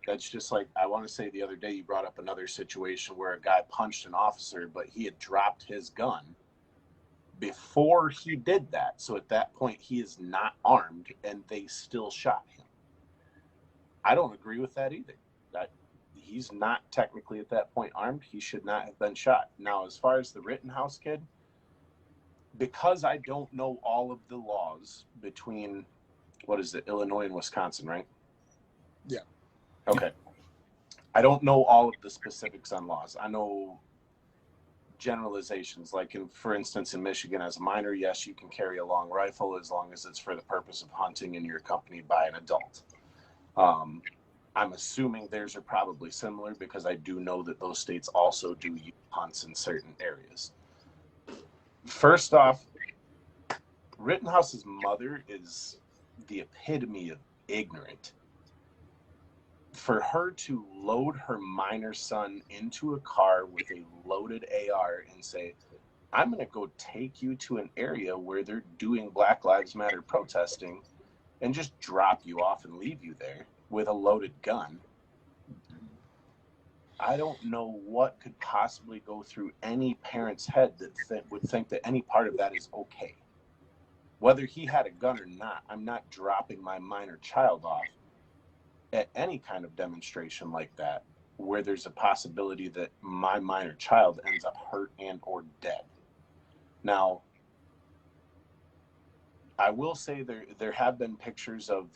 That's just like, I want to say the other day you brought up another situation where a guy punched an officer, but he had dropped his gun before he did that. So at that point, he is not armed, and they still shot him. I don't agree with that either. That he's not technically at that point armed. He should not have been shot. Now, as far as the Rittenhouse kid, because I don't know all of the laws between, what is it, Illinois and Wisconsin, right? Yeah. Okay. I don't know all of the specifics on laws. I know generalizations. Like, for instance, in Michigan, as a minor, yes, you can carry a long rifle as long as it's for the purpose of hunting and you're accompanied by an adult. I'm assuming theirs are probably similar because I do know that those states also do youth hunts in certain areas. First off, Rittenhouse's mother is the epitome of ignorant. For her to load her minor son into a car with a loaded AR and say, I'm going to go take you to an area where they're doing Black Lives Matter protesting, and just drop you off and leave you there with a loaded gun. I don't know what could possibly go through any parent's head that would think that any part of that is okay. Whether he had a gun or not, I'm not dropping my minor child off at any kind of demonstration like that where there's a possibility that my minor child ends up hurt and or dead. Now, I will say there have been pictures of,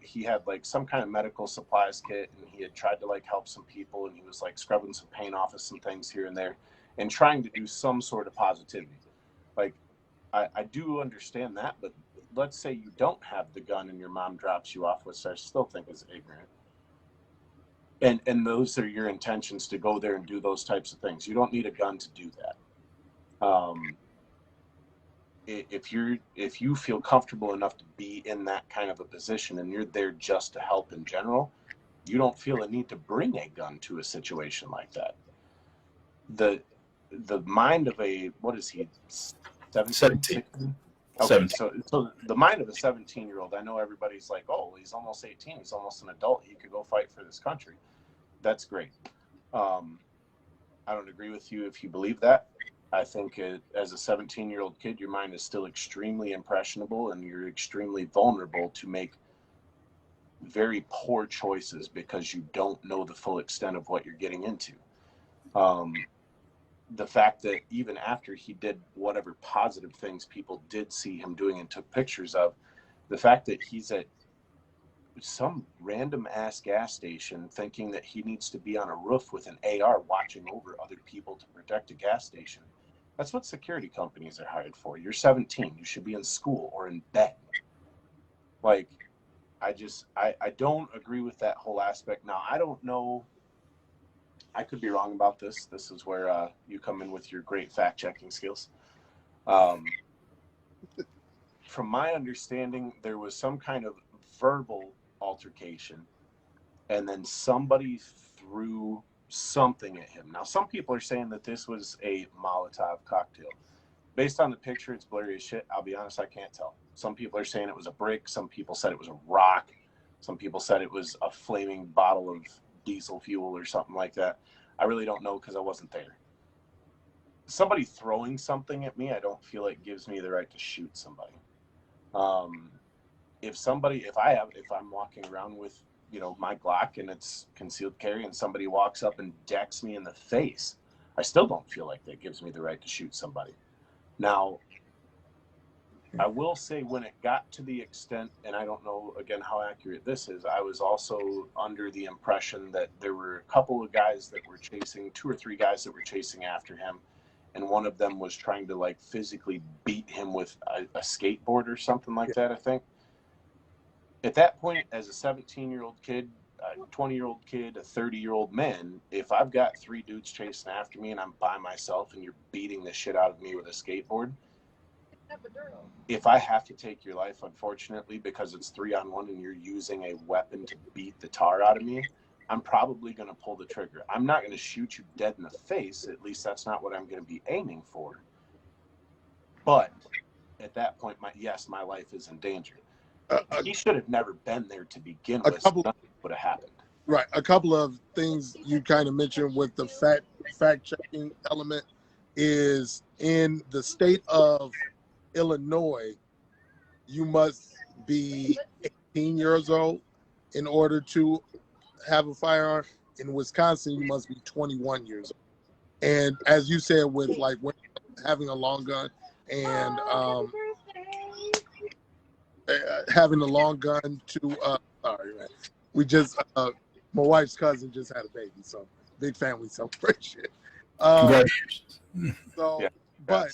he had some kind of medical supplies kit, and he had tried to help some people, and he was scrubbing some paint off of some things here and there and trying to do some sort of positivity. I do understand that, but let's say you don't have the gun and your mom drops you off, which I still think is ignorant. And those are your intentions to go there and do those types of things. You don't need a gun to do that. If you feel comfortable enough to be in that kind of a position and you're there just to help in general, you don't feel a need to bring a gun to a situation like that. The mind of a, what is he, 17? Okay, 17. So the mind of a 17-year-old, I know everybody's like, oh, he's almost 18, he's almost an adult, he could go fight for this country. That's great. I don't agree with you if you believe that. I think as a 17-year-old kid, your mind is still extremely impressionable and you're extremely vulnerable to make very poor choices because you don't know the full extent of what you're getting into. The fact that even after he did whatever positive things people did see him doing and took pictures of, the fact that he's at some random ass gas station thinking that he needs to be on a roof with an AR watching over other people to protect a gas station. That's what security companies are hired for. You're 17. You should be in school or in bed. I don't agree with that whole aspect. Now, I don't know. I could be wrong about this. This is where you come in with your great fact-checking skills. From my understanding, there was some kind of verbal altercation, and then somebody threw something at him. Now, some people are saying that this was a Molotov cocktail. Based on the picture, it's blurry as shit. I'll be honest, I can't tell. Some people are saying it was a brick. Some people said it was a rock. Some people said it was a flaming bottle of diesel fuel or something like that. I really don't know because I wasn't there. Somebody throwing something at me, I don't feel like gives me the right to shoot somebody. If I'm walking around with, my Glock and it's concealed carry and somebody walks up and decks me in the face, I still don't feel like that gives me the right to shoot somebody. Now, I will say when it got to the extent, and I don't know, again, how accurate this is, I was also under the impression that there were a couple of guys that were chasing, 2 or 3 guys that were chasing after him, and one of them was trying to, like, physically beat him with a skateboard or something like that, I think. At that point, as a 17-year-old kid, a 20-year-old kid, a 30-year-old man, if I've got 3 dudes chasing after me and I'm by myself and you're beating the shit out of me with a skateboard, if I have to take your life, unfortunately, because it's 3-on-1 and you're using a weapon to beat the tar out of me, I'm probably going to pull the trigger. I'm not going to shoot you dead in the face. At least that's not what I'm going to be aiming for. But at that point, my life is in danger. He should have never been there to begin with. Nothing would have happened. Right. A couple of things you kind of mentioned with the fact-checking element is in the state of Illinois, you must be 18 years old in order to have a firearm. In Wisconsin, you must be 21 years old. And as you said, with like having a long gun and having a long gun to sorry, man. We just my wife's cousin just had a baby, so big family celebration. Congratulations. So, Yeah, but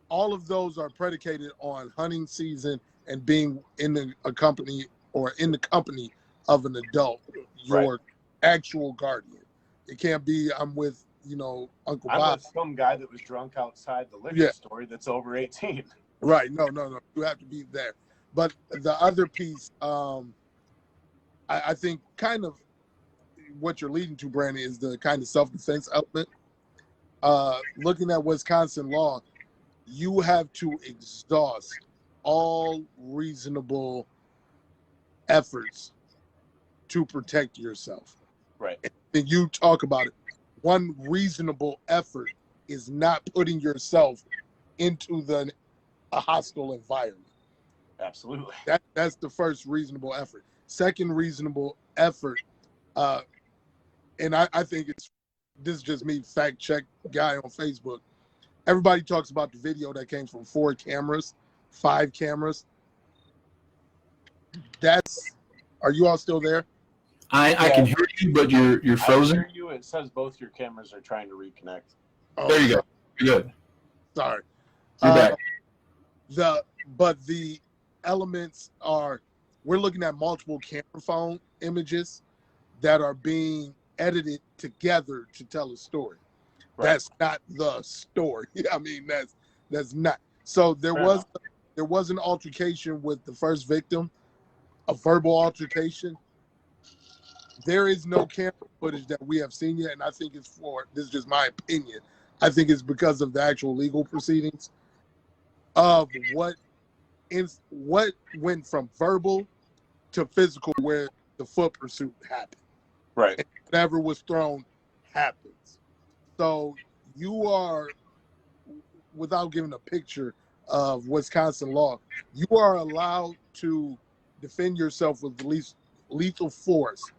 all of those are predicated on hunting season and being in a company or in the company of an adult, your actual guardian. It can't be I'm with, Uncle I'm Bob. with some guy that was drunk outside the liquor store that's over 18. Right. No. You have to be there. But the other piece, I think kind of what you're leading to, Brandon, is the kind of self-defense element. Looking at Wisconsin law, you have to exhaust all reasonable efforts to protect yourself. Right. And you talk about it. One reasonable effort is not putting yourself into a hostile environment. Absolutely. That's the first reasonable effort. Second reasonable effort, and I think this is just me, fact check guy on Facebook. Everybody talks about the video that came from 4 cameras, 5 cameras. Are you all still there? I can hear you, but you're frozen. I hear you. It says both your cameras are trying to reconnect. Oh, There you go. You're good. Sorry. You're back. But the elements are, we're looking at multiple camera phone images that are being edited together to tell a story. Right. That's not the story. I mean, that's not. So there was an altercation with the first victim, a verbal altercation. There is no camera footage that we have seen yet, and I think this is just my opinion. I think it's because of the actual legal proceedings of what went from verbal to physical, where the foot pursuit happened. Right. And whatever was thrown happens. So you are, without giving a picture of Wisconsin law, you are allowed to defend yourself with lethal force.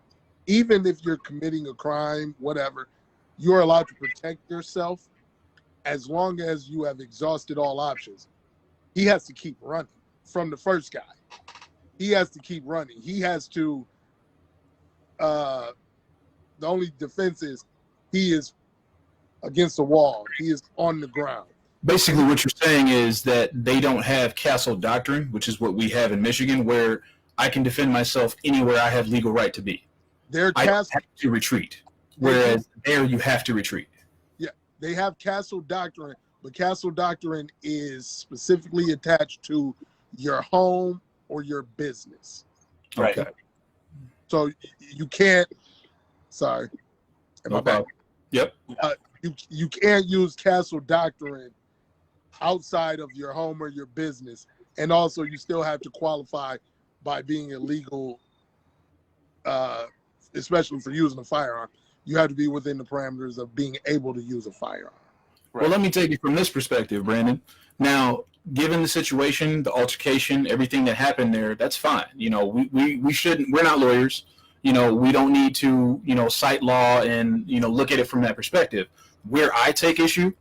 Even if you're committing a crime, whatever, you're allowed to protect yourself as long as you have exhausted all options. He has to keep running from the first guy. He has to keep running. He has to, the only defense is he is against the wall. He is on the ground. Basically, what you're saying is that they don't have castle doctrine, which is what we have in Michigan, where I can defend myself anywhere I have legal right to be. I have to retreat, whereas there you have to retreat. Yeah, they have castle doctrine, but castle doctrine is specifically attached to your home or your business. Right. Okay. So you can't. Sorry. No problem. Yep. You can't use castle doctrine outside of your home or your business, and also you still have to qualify by being illegal. Especially for using a firearm, you have to be within the parameters of being able to use a firearm. Right. Well, let me take it from this perspective, Brandon. Now, given the situation, the altercation, everything that happened there, that's fine. We shouldn't. We're not lawyers. We don't need to cite law and look at it from that perspective. Where I take issue,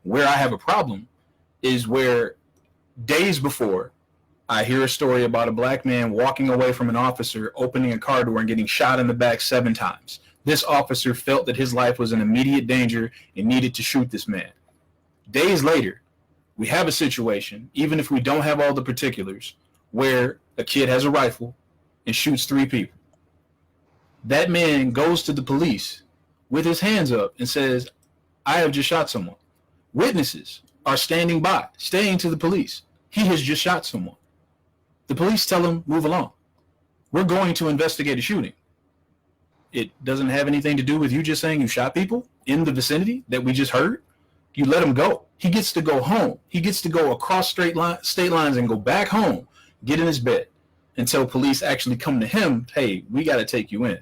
where I have a problem, is where days before I hear a story about a black man walking away from an officer, opening a car door and getting shot in the back 7 times. This officer felt that his life was in immediate danger and needed to shoot this man. Days later, we have a situation, even if we don't have all the particulars, where a kid has a rifle and shoots 3 people. That man goes to the police with his hands up and says, I have just shot someone. Witnesses are standing by, saying to the police, he has just shot someone. The police tell him, move along. We're going to investigate a shooting. It doesn't have anything to do with you just saying you shot people in the vicinity that we just heard. You let him go. He gets to go home. He gets to go across state lines and go back home, get in his bed, until police actually come to him, hey, we got to take you in.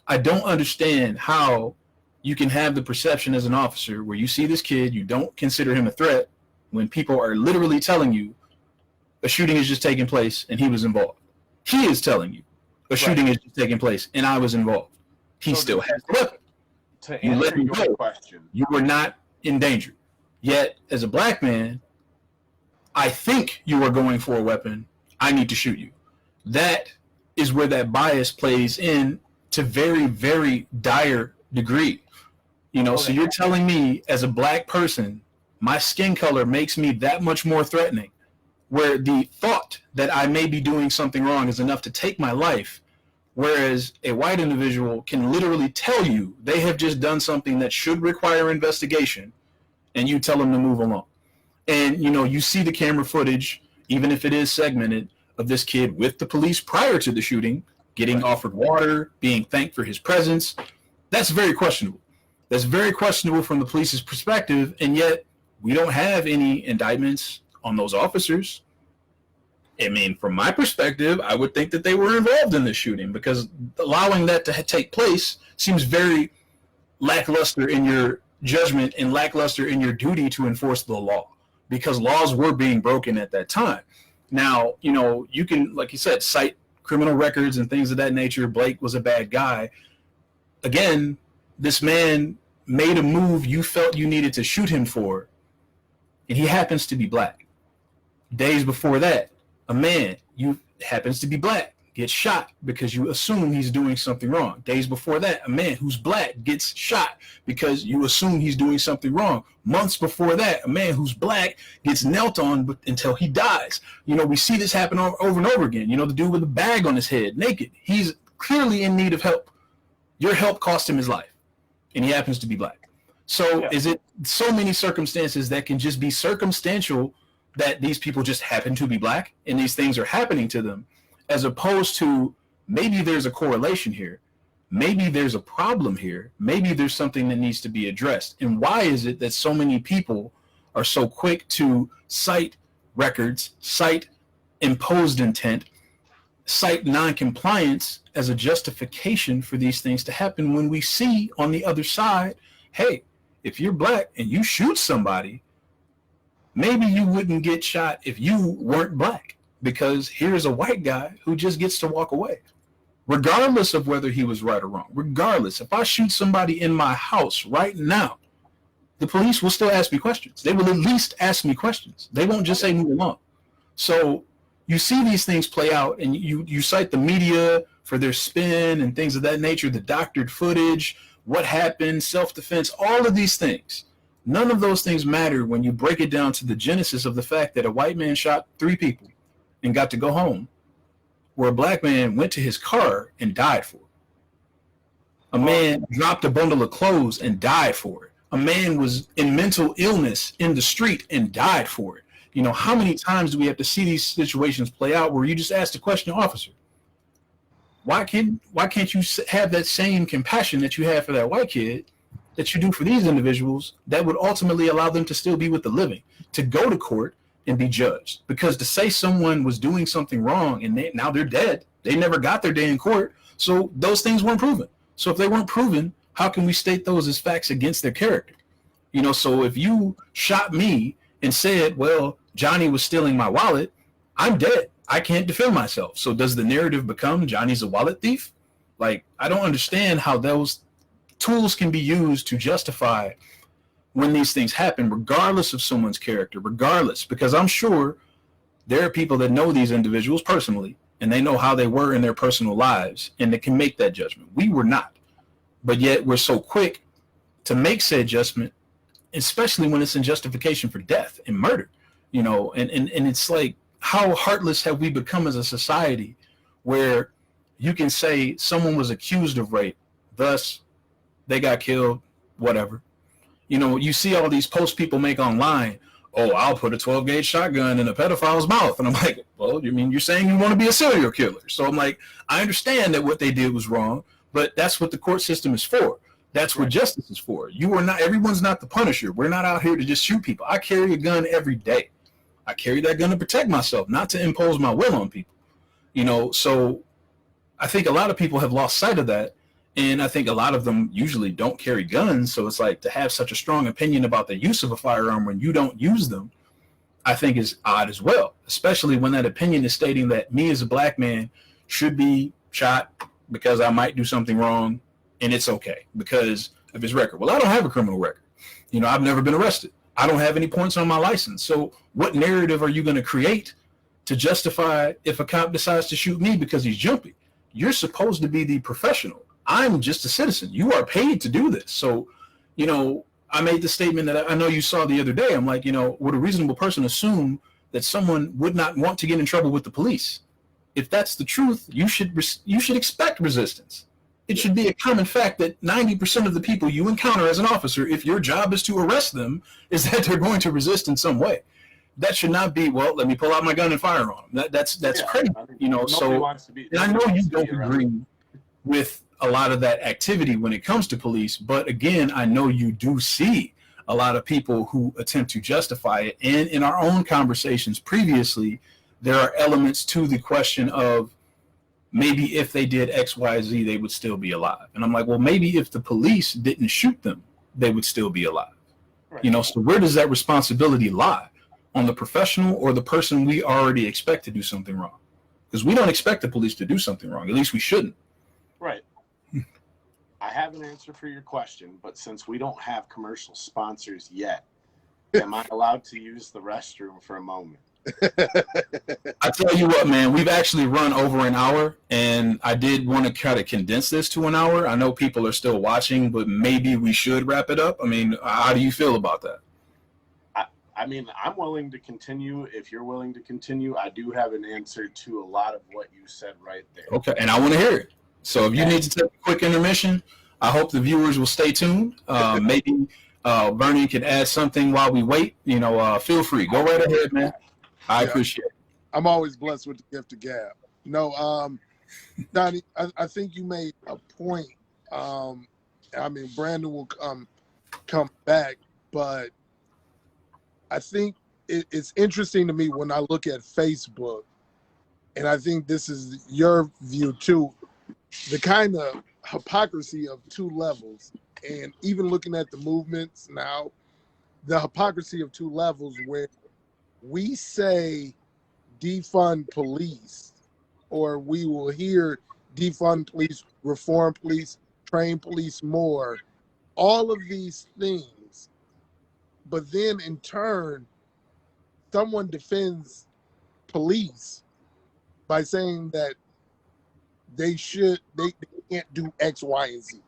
I don't understand how you can have the perception as an officer where you see this kid, you don't consider him a threat, when people are literally telling you a shooting is just taking place and he was involved. He is telling you a shooting is just taking place and I was involved. He still has the weapon. To answer your question, you were not in danger. Yet, as a black man, I think you are going for a weapon. I need to shoot you. That is where that bias plays in to very, very dire degree. You know, so you're telling me as a black person, my skin color makes me that much more threatening, where the thought that I may be doing something wrong is enough to take my life, whereas a white individual can literally tell you they have just done something that should require investigation, and you tell them to move along. And, you know, you see the camera footage, even if it is segmented, of this kid with the police prior to the shooting, getting offered water, being thanked for his presence. That's very questionable. That's very questionable from the police's perspective, and yet we don't have any indictments on those officers. I mean, from my perspective, I would think that they were involved in this shooting, because allowing that to take place seems very lackluster in your judgment and lackluster in your duty to enforce the law, because laws were being broken at that time. Now, you know, you can, like you said, cite criminal records and things of that nature. Blake was a bad guy. Again, this man made a move you felt you needed to shoot him for, and he happens to be black. Days before that, a man, you happens to be black, gets shot because you assume he's doing something wrong. Days before that, a man who's black gets shot because you assume he's doing something wrong. Months before that, a man who's black gets knelt on until he dies. You know, we see this happen over and over again. You know, the dude with the bag on his head, naked. He's clearly in need of help. Your help cost him his life, and he happens to be black. So is it so many circumstances that can just be circumstantial that these people just happen to be black and these things are happening to them, as opposed to maybe there's a correlation here, maybe there's a problem here, maybe there's something that needs to be addressed? And why is it that so many people are so quick to cite records, cite imposed intent, cite non-compliance as a justification for these things to happen, when we see on the other side, hey, if you're black and you shoot somebody, maybe you wouldn't get shot if you weren't black, because here's a white guy who just gets to walk away, regardless of whether he was right or wrong. Regardless, if I shoot somebody in my house right now, the police will still ask me questions. They will at least ask me questions. They won't just say move along. So you see these things play out, and you cite the media for their spin and things of that nature, the doctored footage, what happened, self-defense, all of these things. None of those things matter when you break it down to the genesis of the fact that a white man shot 3 people and got to go home, where a black man went to his car and died for it. A man dropped a bundle of clothes and died for it. A man was in mental illness in the street and died for it. You know, how many times do we have to see these situations play out where you just ask the question, officer, why can't you have that same compassion that you have for that white kid that you do for these individuals that would ultimately allow them to still be with the living, to go to court and be judged? Because to say someone was doing something wrong and now they're dead, they never got their day in court, so those things weren't proven. So if they weren't proven, how can we state those as facts against their character? You know, so if you shot me and said, well, Johnny was stealing my wallet, I'm dead. I can't defend myself. So does the narrative become Johnny's a wallet thief? Like, I don't understand how those tools can be used to justify when these things happen, regardless of someone's character, regardless, because I'm sure there are people that know these individuals personally and they know how they were in their personal lives and they can make that judgment. We were not, but yet we're so quick to make said judgment, especially when it's in justification for death and murder, you know, and it's like, how heartless have we become as a society where you can say someone was accused of rape, thus they got killed, whatever. You know, you see all these posts people make online. Oh, I'll put a 12 gauge shotgun in a pedophile's mouth. And I'm like, well, you mean you're saying you want to be a serial killer? So I'm like, I understand that what they did was wrong, but that's what the court system is for. That's what justice is for. You are not, everyone's not the Punisher. We're not out here to just shoot people. I carry a gun every day. I carry that gun to protect myself, not to impose my will on people. You know, so I think a lot of people have lost sight of that. And I think a lot of them usually don't carry guns. So it's like, to have such a strong opinion about the use of a firearm when you don't use them, I think is odd as well, especially when that opinion is stating that me as a black man should be shot because I might do something wrong and it's okay because of his record. Well, I don't have a criminal record. You know, I've never been arrested. I don't have any points on my license. So what narrative are you going to create to justify if a cop decides to shoot me because he's jumpy? You're supposed to be the professional. I'm just a citizen. You are paid to do this. So, you know, I made the statement that I know you saw the other day. I'm like, you know, would a reasonable person assume that someone would not want to get in trouble with the police? If that's the truth, you should expect resistance. It should be a common fact that 90% of the people you encounter as an officer, if your job is to arrest them, is that they're going to resist in some way. That should not be, well, let me pull out my gun and fire on them. That's crazy, you know. So, and I know you don't agree with a lot of that activity when it comes to police, but again, I know you do see a lot of people who attempt to justify it. And in our own conversations previously, there are elements to the question of maybe if they did X, Y, Z, they would still be alive. And I'm like, well, maybe if the police didn't shoot them, they would still be alive. Right. You know, so where does that responsibility lie? On the professional or the person we already expect to do something wrong? Because we don't expect the police to do something wrong. At least we shouldn't. Right. I have an answer for your question, but since we don't have commercial sponsors yet, am I allowed to use the restroom for a moment? I tell you what, man, we've actually run over an hour, and I did want to kind of condense this to an hour. I know people are still watching, but maybe we should wrap it up. I mean, how do you feel about that? I mean, I'm willing to continue. If you're willing to continue, I do have an answer to a lot of what you said right there. Okay, and I want to hear it. So if you need to take a quick intermission, I hope the viewers will stay tuned. Maybe Bernie can add something while we wait. You know, feel free. Go right ahead, man. I appreciate it. I'm always blessed with the gift of gab. No, Donnie, I think you made a point. I mean, Brandon will come back, but I think it's interesting to me when I look at Facebook, and I think this is your view too, the kind of hypocrisy of two levels. And even looking at the movements now, the hypocrisy of two levels where we say defund police, or we will hear defund police, reform police, train police more, all of these things. But then in turn, someone defends police by saying that they can't do X, Y, and Z.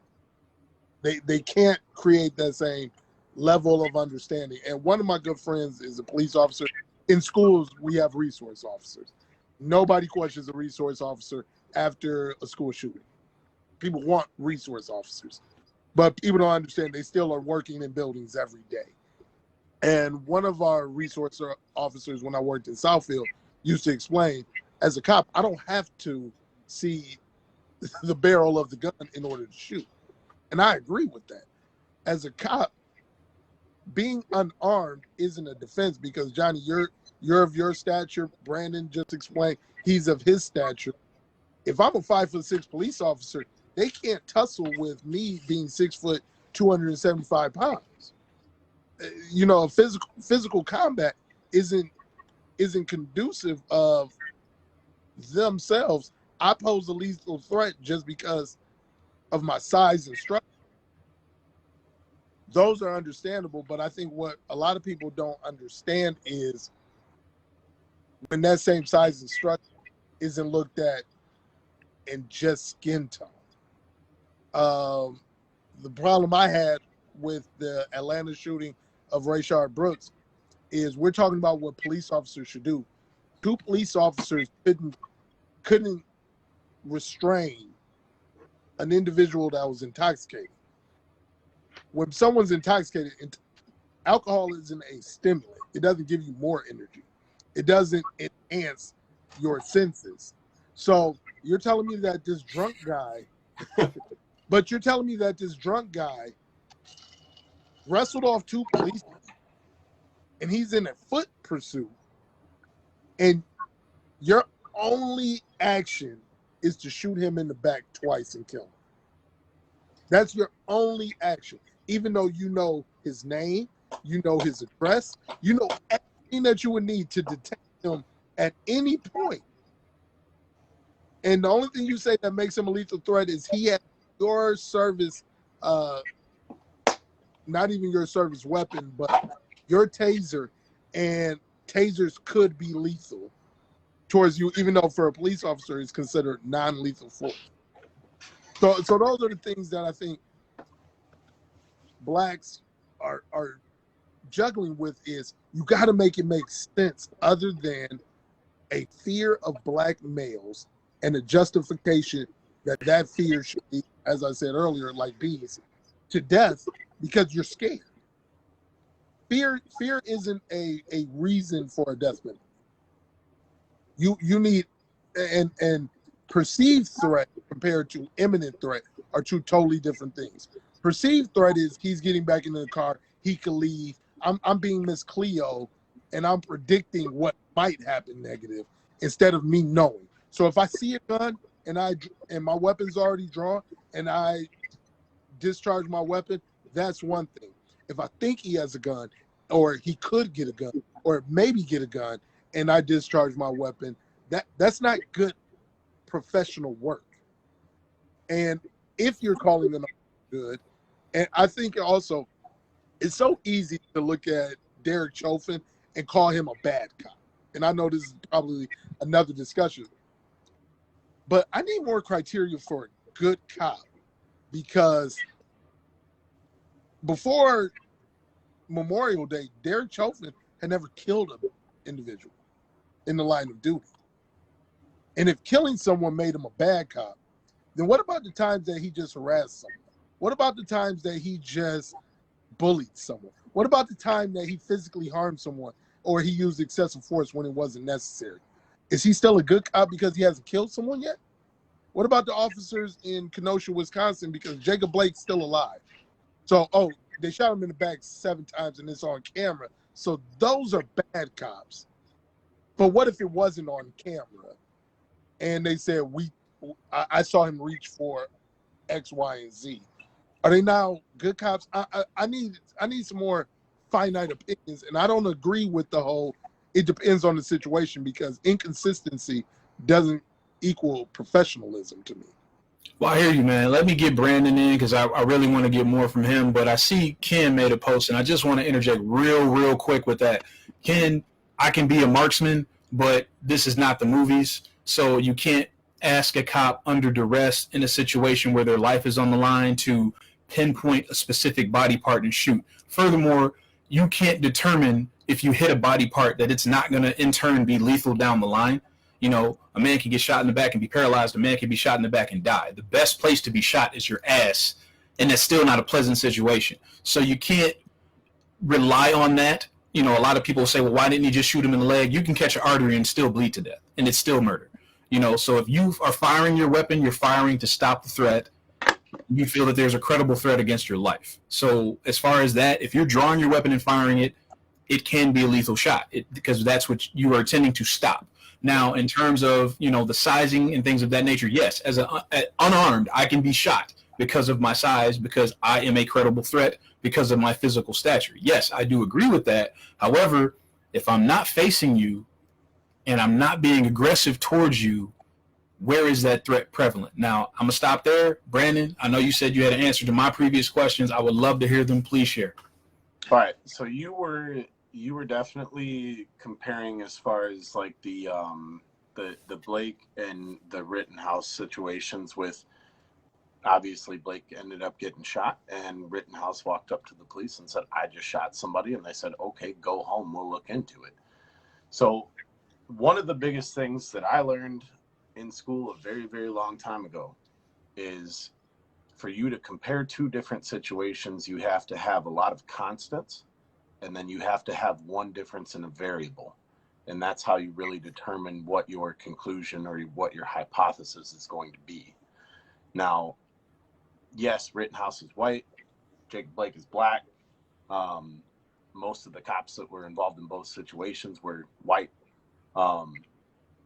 They can't create that same level of understanding. And one of my good friends is a police officer. In schools, we have resource officers. Nobody questions a resource officer after a school shooting. People want resource officers. But people don't understand they still are working in buildings every day. And one of our resource officers, when I worked in Southfield, used to explain, as a cop, I don't have to see the barrel of the gun in order to shoot. And I agree with that. As a cop, being unarmed isn't a defense, because Johnny, you're of your stature. Brandon just explained he's of his stature. If I'm a 5'6" police officer, they can't tussle with me being 6 foot, 275 pounds. You know, physical combat isn't conducive of themselves. I pose a lethal threat just because of my size and structure. those are understandable. But I think what a lot of people don't understand is when that same size and structure isn't looked at in just skin tone. The problem I had with the Atlanta shooting of Rayshard Brooks is we're talking about what police officers should do. 2 police officers couldn't restrain an individual that was intoxicated. When someone's intoxicated, alcohol isn't a stimulant. It doesn't give you more energy. It doesn't enhance your senses. So you're telling me that this drunk guy, wrestled off 2 police and he's in a foot pursuit, and your only action is to shoot him in the back twice and kill him. That's your only action, even though you know his name, you know his address, you know everything that you would need to detect him at any point. And the only thing you say that makes him a lethal threat is he had your service, not even your service weapon, but your taser, and tasers could be lethal towards you, even though for a police officer it's considered non-lethal force. So those are the things that I think blacks are juggling with. Is you got to make it make sense other than a fear of black males and a justification that fear should be, as I said earlier, like bees to death because you're scared. Fear isn't a reason for a death penalty. You need and perceived threat compared to imminent threat are 2 totally different things. Perceived threat is he's getting back into the car, he could leave. I'm being Miss Cleo and I'm predicting what might happen negative instead of me knowing. So if I see a gun and my weapon's already drawn and I discharge my weapon, that's one thing. If I think he has a gun or he could get a gun or maybe get a gun and I discharge my weapon, that's not good professional work. And if you're calling them good, and I think also it's so easy to look at Derek Chauvin and call him a bad cop. And I know this is probably another discussion, but I need more criteria for a good cop, because before Memorial Day, Derek Chauvin had never killed an individual in the line of duty. And if killing someone made him a bad cop, then what about the times that he just harassed someone? What about the times that he just bullied someone? What about the time that he physically harmed someone or he used excessive force when it wasn't necessary? Is he still a good cop because he hasn't killed someone yet? What about the officers in Kenosha, Wisconsin, because Jacob Blake's still alive? So, they shot him in the back 7 times and it's on camera. So those are bad cops. But what if it wasn't on camera and they said, I saw him reach for X, Y, and Z? Are they now good cops? I need some more finite opinions, and I don't agree with the whole it depends on the situation, because inconsistency doesn't equal professionalism to me. Well, I hear you, man. Let me get Brandon in because I really want to get more from him. But I see Ken made a post, and I just want to interject real quick with that. Ken, I can be a marksman, but this is not the movies. So you can't ask a cop under duress in a situation where their life is on the line to pinpoint a specific body part and shoot. Furthermore, you can't determine if you hit a body part that it's not going to in turn be lethal down the line. You know, a man can get shot in the back and be paralyzed. A man can be shot in the back and die. The best place to be shot is your ass, and that's still not a pleasant situation. So you can't rely on that. You know, a lot of people say, well, why didn't you just shoot him in the leg? You can catch an artery and still bleed to death, and it's still murder. You know, so if you are firing your weapon, you're firing to stop the threat. You feel that there's a credible threat against your life. So as far as that, if you're drawing your weapon and firing it, it can be a lethal shot because that's what you are intending to stop. Now, in terms of, you know, the sizing and things of that nature, yes, as an unarmed, I can be shot because of my size, because I am a credible threat, because of my physical stature. Yes, I do agree with that. However, if I'm not facing you and I'm not being aggressive towards you, where is that threat prevalent? Now, I'm going to stop there. Brandon, I know you said you had an answer to my previous questions. I would love to hear them. Please share. All right. So you were definitely comparing as far as like the Blake and the Rittenhouse situations with, obviously Blake ended up getting shot and Rittenhouse walked up to the police and said, I just shot somebody. And they said, okay, go home. We'll look into it. So one of the biggest things that I learned in school a very, very long time ago is for you to compare two different situations, you have to have a lot of constants, and then you have to have one difference in a variable. And that's how you really determine what your conclusion or what your hypothesis is going to be. Now, yes, Rittenhouse is white, Jacob Blake is black. Most of the cops that were involved in both situations were white.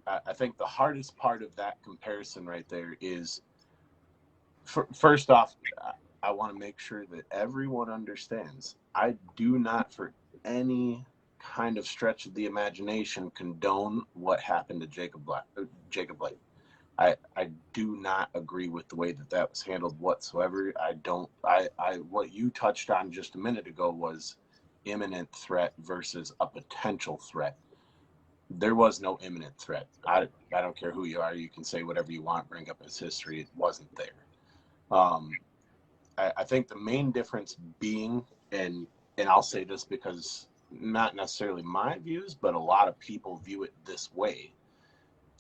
I think the hardest part of that comparison right there is, first off, I want to make sure that everyone understands, I do not for any kind of stretch of the imagination condone what happened to Jacob Blake. I do not agree with the way that was handled whatsoever. What you touched on just a minute ago was imminent threat versus a potential threat. There was no imminent threat. I don't care who you are. You can say whatever you want, bring up his history. It wasn't there. I think the main difference being, and I'll say this because not necessarily my views, but a lot of people view it this way,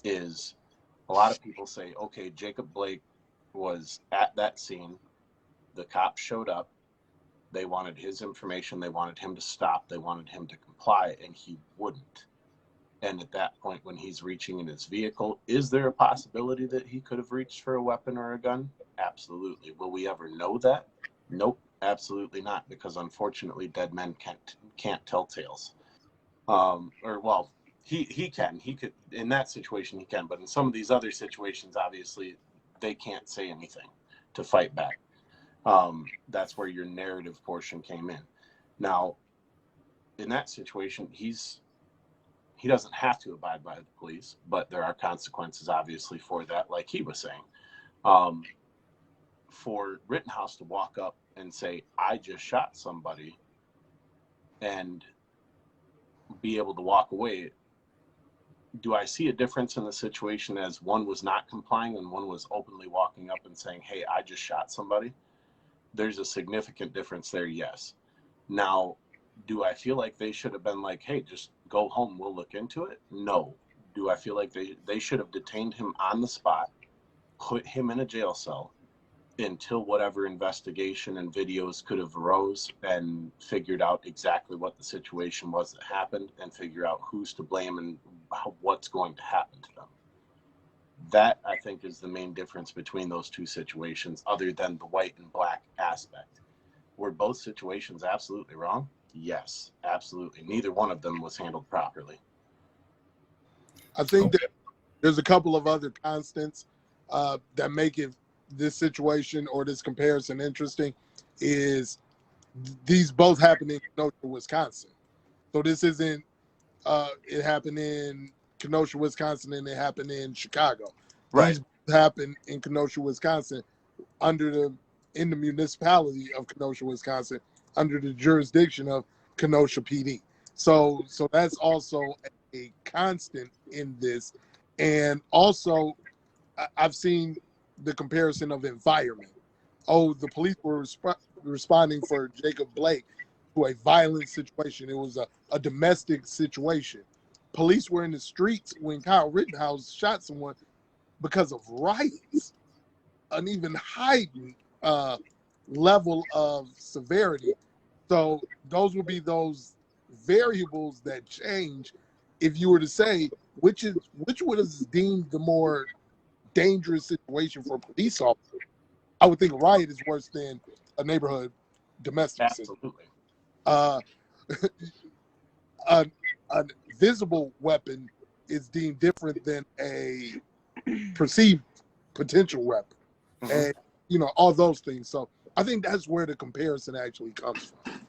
is a lot of people say, okay, Jacob Blake was at that scene. The cops showed up. They wanted his information. They wanted him to stop. They wanted him to comply, and he wouldn't. And at that point, when he's reaching in his vehicle, is there a possibility that he could have reached for a weapon or a gun? Absolutely. Will we ever know that? Nope, absolutely not, because unfortunately, dead men can't tell tales. He can. He could, in that situation, he can. But in some of these other situations, obviously, they can't say anything to fight back. That's where your narrative portion came in. Now, in that situation, he doesn't have to abide by the police, but there are consequences, obviously, for that, like he was saying. For Rittenhouse to walk up and say, I just shot somebody, and be able to walk away, do I see a difference in the situation as one was not complying and one was openly walking up and saying, hey, I just shot somebody? There's a significant difference there, yes. Now, do I feel like they should have been like, hey, just go home, we'll look into it? No. Do I feel like they should have detained him on the spot, put him in a jail cell until whatever investigation and videos could have arose and figured out exactly what the situation was that happened and figure out who's to blame and what's going to happen to them? That, I think, is the main difference between those two situations, other than the white and black aspect. Were both situations absolutely wrong? Yes, absolutely. Neither one of them was handled properly. I think that there's a couple of other constants that make this situation or this comparison interesting. Is these both happened in Kenosha, Wisconsin. So this isn't it happened in Kenosha, Wisconsin, and it happened in Chicago. Right. These happened in Kenosha, Wisconsin, in the municipality of Kenosha, Wisconsin, under the jurisdiction of Kenosha PD. So that's also a constant in this. And also, I've seen the comparison of environment. Oh, the police were responding for Jacob Blake to a violent situation. It was a domestic situation. Police were in the streets when Kyle Rittenhouse shot someone because of riots, an even heightened level of severity. So those would be those variables that change. If you were to say which would is deemed the more dangerous situation for a police officer, I would think a riot is worse than a neighborhood domestic Absolutely. A visible weapon is deemed different than a perceived potential weapon, and all those things. So I think that's where the comparison actually comes from.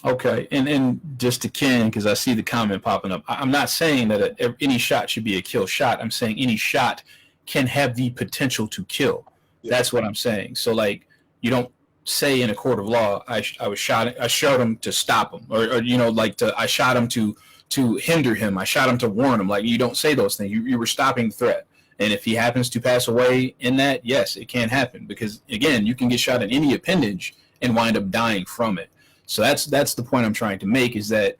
Okay, and just to Ken, because I see the comment popping up, I'm not saying that any shot should be a kill shot. I'm saying any shot can have the potential to kill. Yeah. That's what I'm saying. So like, you don't say in a court of law, I shot him to stop him, or you know, like I shot him to hinder him. I shot him to warn him. Like, you don't say those things. You were stopping the threat. And if he happens to pass away in that, yes, it can happen, because again, you can get shot in any appendage and wind up dying from it. So that's the point I'm trying to make, is that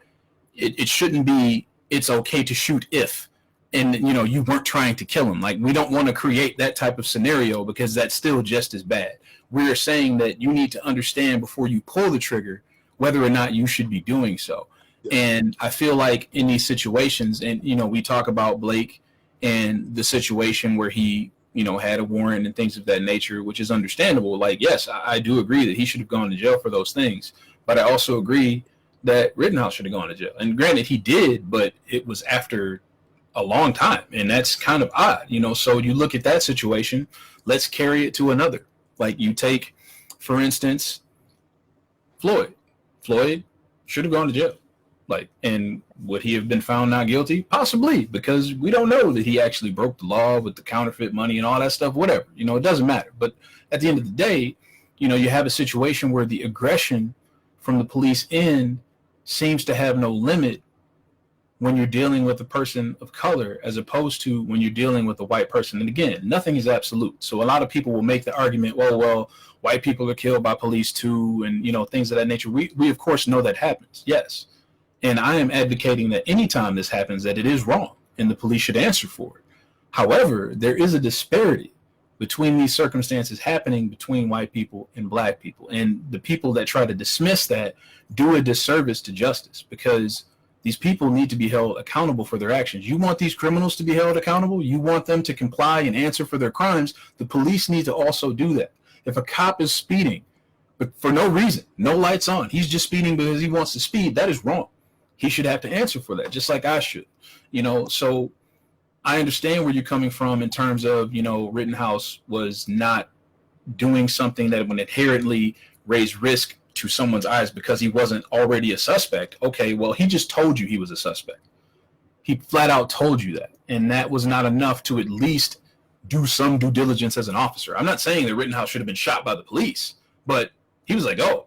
it shouldn't be, it's okay to shoot if, and you know, you weren't trying to kill him. Like, we don't want to create that type of scenario, because that's still just as bad. We're saying that you need to understand before you pull the trigger whether or not you should be doing so. Yeah. And I feel like in these situations, and you know, we talk about Blake and the situation where he, you know, had a warrant and things of that nature, which is understandable. Like, yes, I do agree that he should have gone to jail for those things, but I also agree that Rittenhouse should have gone to jail. And granted, he did, but it was after a long time, and that's kind of odd, you know. So you look at that situation, let's carry it to another. Like, you take, for instance, Floyd should have gone to jail. Like, and would he have been found not guilty? Possibly, because we don't know that he actually broke the law with the counterfeit money and all that stuff, whatever, you know, it doesn't matter. But at the end of the day, you know, you have a situation where the aggression from the police end seems to have no limit when you're dealing with a person of color, as opposed to when you're dealing with a white person. And again, nothing is absolute. So a lot of people will make the argument, well, white people are killed by police too, and, you know, things of that nature. We of course know that happens, yes. And I am advocating that anytime this happens, that it is wrong and the police should answer for it. However, there is a disparity between these circumstances happening between white people and black people. And the people that try to dismiss that do a disservice to justice, because these people need to be held accountable for their actions. You want these criminals to be held accountable? You want them to comply and answer for their crimes? The police need to also do that. If a cop is speeding, but for no reason, no lights on, he's just speeding because he wants to speed, that is wrong. He should have to answer for that, just like I should, you know. So I understand where you're coming from in terms of, you know, Rittenhouse was not doing something that would inherently raise risk to someone's eyes because he wasn't already a suspect. Okay, well, he just told you he was a suspect. He flat out told you that. And that was not enough to at least do some due diligence as an officer. I'm not saying that Rittenhouse should have been shot by the police, but he was like, oh,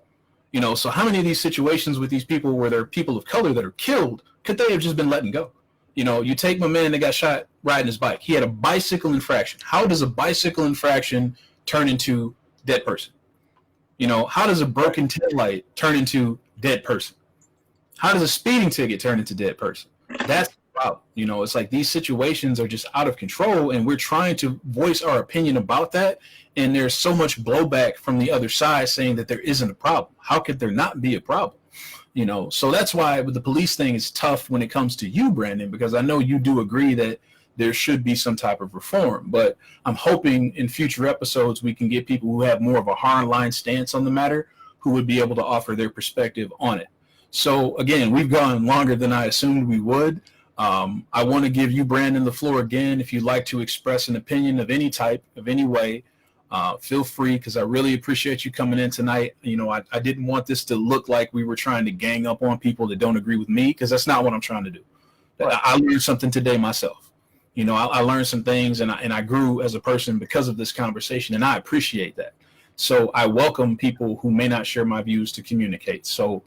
you know, so how many of these situations with these people where there are people of color that are killed, could they have just been letting go? You know, you take my man that got shot riding his bike. He had a bicycle infraction. How does a bicycle infraction turn into dead person? You know, how does a broken taillight turn into dead person? How does a speeding ticket turn into dead person? That's the problem. You know, it's like these situations are just out of control, and we're trying to voice our opinion about that. And there's so much blowback from the other side saying that there isn't a problem. How could there not be a problem? You know, so that's why with the police thing is tough when it comes to you, Brandon, because I know you do agree that there should be some type of reform. But I'm hoping in future episodes we can get people who have more of a hardline stance on the matter, who would be able to offer their perspective on it. So again, we've gone longer than I assumed we would. I want to give you, Brandon, the floor again. If you'd like to express an opinion of any type, of any way, feel free, because I really appreciate you coming in tonight. You know, I didn't want this to look like we were trying to gang up on people that don't agree with me, because that's not what I'm trying to do. Right. I learned something today myself. You know, I learned some things, and I grew as a person because of this conversation, and I appreciate that. So I welcome people who may not share my views to communicate. So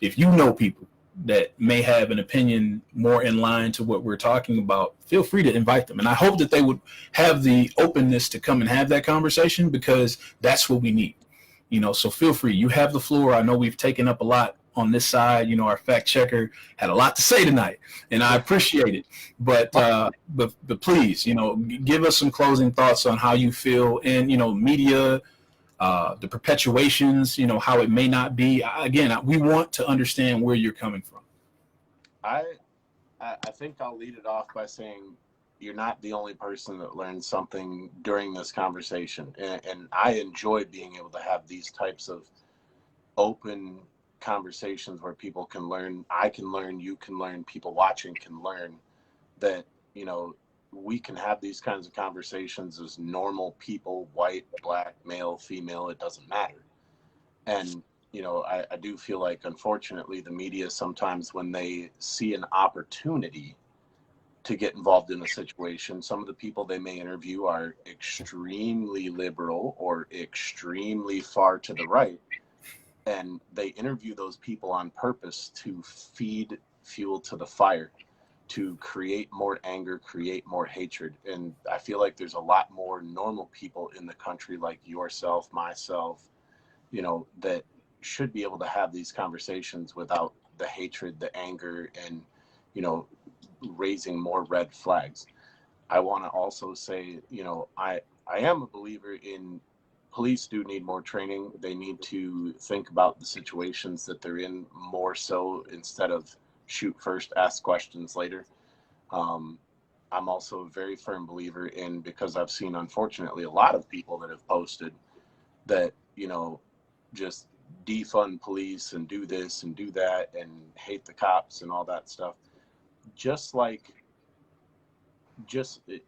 if you know people that may have an opinion more in line to what we're talking about, feel free to invite them. And I hope that they would have the openness to come and have that conversation, because that's what we need. You know, so feel free. You have the floor. I know we've taken up a lot on this side. You know, our fact checker had a lot to say tonight, and I appreciate it. But please, you know, give us some closing thoughts on how you feel, and, you know, media, the perpetuations, you know, how it may not be. Again, we want to understand where you're coming from. I think I'll lead it off by saying you're not the only person that learned something during this conversation. And I enjoy being able to have these types of open conversations where people can learn. I can learn, you can learn, people watching can learn, that, you know, we can have these kinds of conversations as normal people, white, black, male, female, it doesn't matter. And, you know, I do feel like, unfortunately, the media sometimes, when they see an opportunity to get involved in a situation. Some of the people they may interview are extremely liberal or extremely far to the right. And they interview those people on purpose to feed fuel to the fire, to create more anger, create more hatred. And I feel like there's a lot more normal people in the country like yourself, myself, you know, that should be able to have these conversations without the hatred, the anger, and, you know, raising more red flags. I want to also say, you know, I am a believer in police do need more training. They need to think about the situations that they're in more so instead of shoot first, ask questions later. I'm also a very firm believer in, because I've seen, unfortunately, a lot of people that have posted that, you know, just defund police and do this and do that and hate the cops and all that stuff.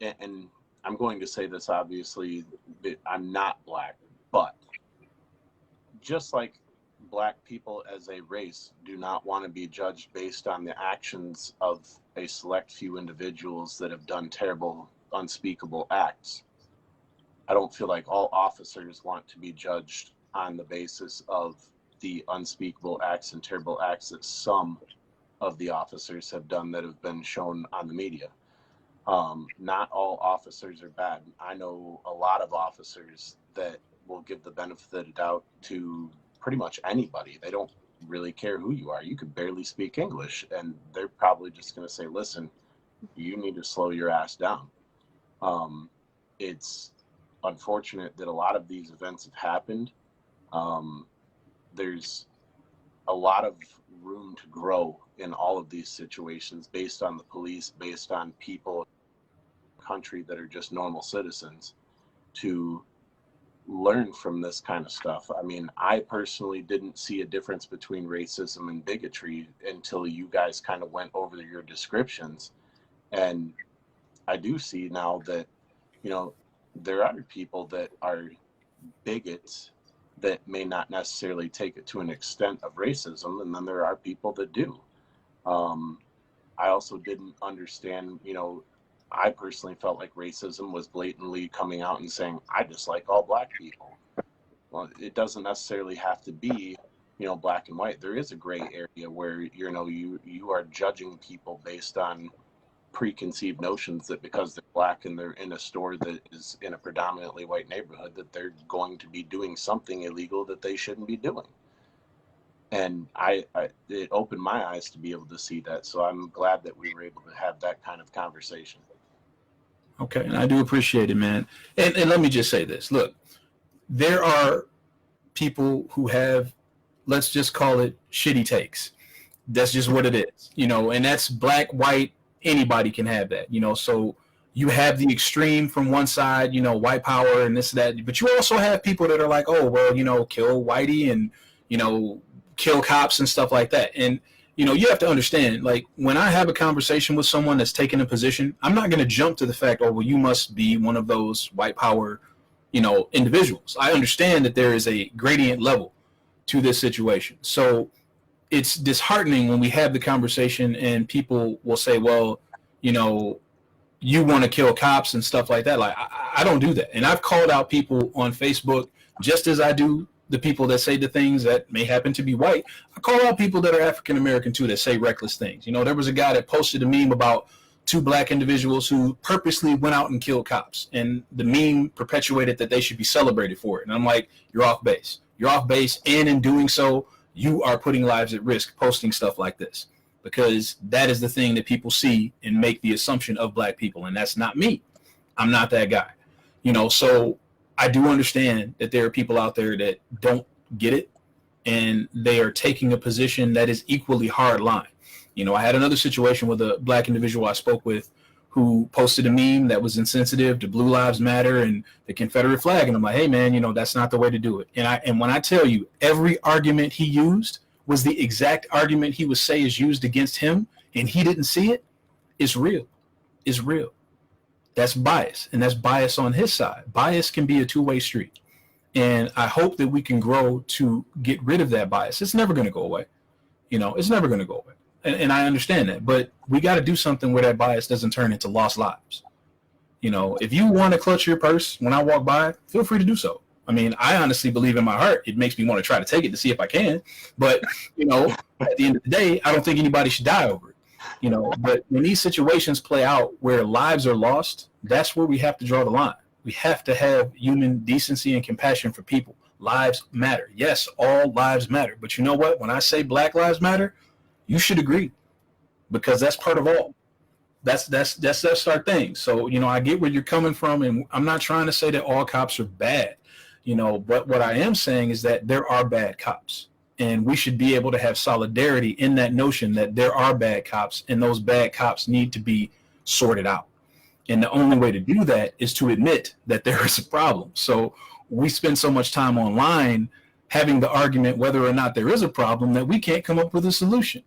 And I'm going to say this, obviously, I'm not black, but just like black people as a race do not want to be judged based on the actions of a select few individuals that have done terrible, unspeakable acts, I don't feel like all officers want to be judged on the basis of the unspeakable acts and terrible acts that some of the officers have done that have been shown on the media. Not all officers are bad. I know a lot of officers that will give the benefit of the doubt to pretty much anybody. They don't really care who you are. You could barely speak English, and they're probably just going to say, listen, you need to slow your ass down. It's unfortunate that a lot of these events have happened. There's a lot of room to grow in all of these situations based on the police, based on people in the country that are just normal citizens, to learn from this kind of stuff. I mean, I personally didn't see a difference between racism and bigotry until you guys kind of went over your descriptions. And I do see now that, you know, there are people that are bigots that may not necessarily take it to an extent of racism, and then there are people that do. I also didn't understand, you know, I personally felt like racism was blatantly coming out and saying, I dislike all black people. Well, it doesn't necessarily have to be, you know, black and white. There is a gray area where, you know, you are judging people based on preconceived notions that because they're black and they're in a store that is in a predominantly white neighborhood, that they're going to be doing something illegal that they shouldn't be doing. And it opened my eyes to be able to see that. So I'm glad that we were able to have that kind of conversation. Okay, and I do appreciate it, man. And let me just say this. Look, there are people who have, let's just call it shitty takes. That's just what it is, you know, and that's black, white, anybody can have that, you know. So you have the extreme from one side, you know, white power and this, that, but you also have people that are like, oh, well, you know, kill whitey and, you know, kill cops and stuff like that. And, you know, you have to understand, like, when I have a conversation with someone that's taking a position, I'm not going to jump to the fact, oh, well, you must be one of those white power, you know, individuals. I understand that there is a gradient level to this situation. So it's disheartening when we have the conversation and people will say, well, you know, you want to kill cops and stuff like that. Like, I don't do that. And I've called out people on Facebook just as I do the people that say the things that may happen to be white. I call out people that are African-American too, that say reckless things. You know, there was a guy that posted a meme about two black individuals who purposely went out and killed cops. And the meme perpetuated that they should be celebrated for it. And I'm like, you're off base. You're off base. And in doing so, you are putting lives at risk posting stuff like this, because that is the thing that people see and make the assumption of black people. And that's not me. I'm not that guy. You know, so I do understand that there are people out there that don't get it, and they are taking a position that is equally hard line. You know, I had another situation with a black individual I spoke with who posted a meme that was insensitive to Blue Lives Matter and the Confederate flag. And I'm like, hey, man, you know, that's not the way to do it. And when I tell you, every argument he used was the exact argument he would say is used against him, and he didn't see it, it's real. It's real. That's bias, and that's bias on his side. Bias can be a two-way street. And I hope that we can grow to get rid of that bias. It's never going to go away. You know, it's never going to go away. and I understand that, but we got to do something where that bias doesn't turn into lost lives. You know, if you want to clutch your purse when I walk by, feel free to do so. I mean, I honestly believe in my heart it makes me want to try to take it to see if I can. But, you know, at the end of the day, I don't think anybody should die over it. You know, but when these situations play out where lives are lost, that's where we have to draw the line. We have to have human decency and compassion for people. Lives matter. Yes, all lives matter. But you know what? When I say Black Lives Matter, you should agree, because that's part of all. That's our thing. So, you know, I get where you're coming from, and I'm not trying to say that all cops are bad, you know, but what I am saying is that there are bad cops, and we should be able to have solidarity in that notion that there are bad cops, and those bad cops need to be sorted out. And the only way to do that is to admit that there is a problem. So we spend so much time online having the argument whether or not there is a problem that we can't come up with a solution.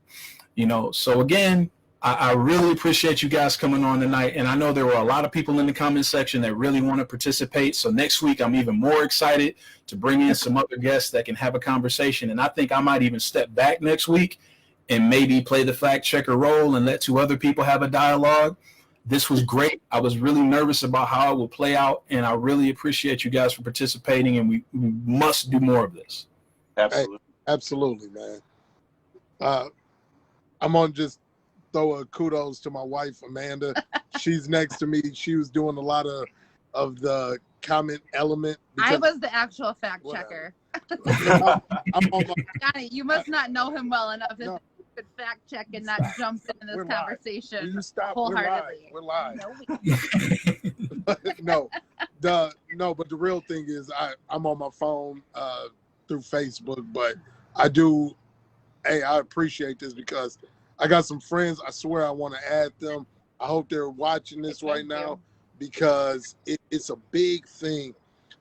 You know, so again, I really appreciate you guys coming on tonight. And I know there were a lot of people in the comment section that really want to participate. So next week, I'm even more excited to bring in some other guests that can have a conversation. And I think I might even step back next week and maybe play the fact checker role and let two other people have a dialogue. This was great. I was really nervous about how it will play out. And I really appreciate you guys for participating. And we must do more of this. Absolutely. Hey, absolutely, man. I'm on just throw a kudos to my wife, Amanda. She's next to me. She was doing a lot of the comment element. I was the actual fact checker. I'm on my, Johnny, you must not know him well enough to could fact check and not jump in this conversation you stop. wholeheartedly. We're live. No, No, but the real thing is I'm on my phone through Facebook, but I appreciate this because I got some friends. I swear I want to add them. I hope they're watching this right now because it's a big thing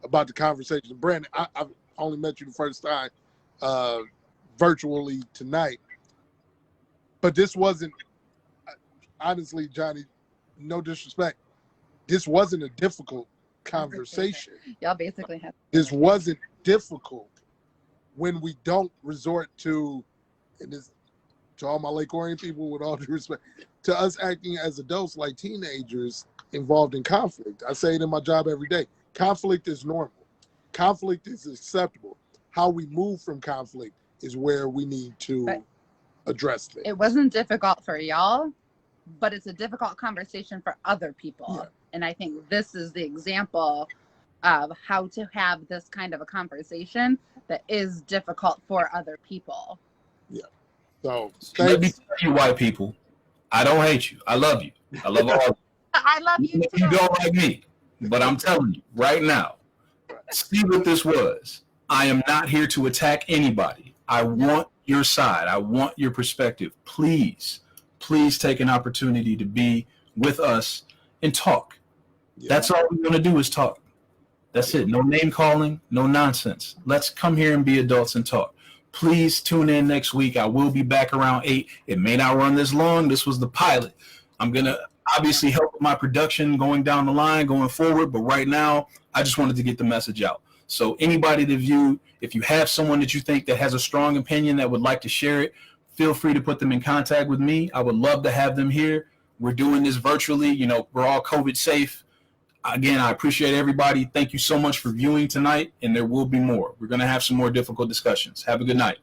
about the conversation. Brandon, I've only met you the first time virtually tonight, but this wasn't, honestly, Johnny, no disrespect, this wasn't a difficult conversation. Y'all basically have. This wasn't difficult when we don't resort to, and this, to all my Lake Orion people, with all due respect, to us acting as adults like teenagers involved in conflict. I say it in my job every day. Conflict is normal. Conflict is acceptable. How we move from conflict is where we need to address things. It wasn't difficult for y'all, but it's a difficult conversation for other people. Yeah. And I think this is the example of how to have this kind of a conversation that is difficult for other people. Yeah. So let me tell you, white people, I don't hate you. I love you. I love all of you. I love you too. You don't like me, but I'm telling you right now, see what this was. I am not here to attack anybody. I want your side. I want your perspective. Please take an opportunity to be with us and talk. Yeah. That's all we're going to do is talk. That's it. No name calling, no nonsense. Let's come here and be adults and talk. Please tune in next week. I will be back around 8. It may not run this long. This was the pilot. I'm going to obviously help with my production going down the line, going forward. But right now, I just wanted to get the message out. So anybody that viewed, if you have someone that you think that has a strong opinion that would like to share it, feel free to put them in contact with me. I would love to have them here. We're doing this virtually. You know, we're all COVID safe. Again, I appreciate everybody. Thank you so much for viewing tonight, and there will be more. We're going to have some more difficult discussions. Have a good night.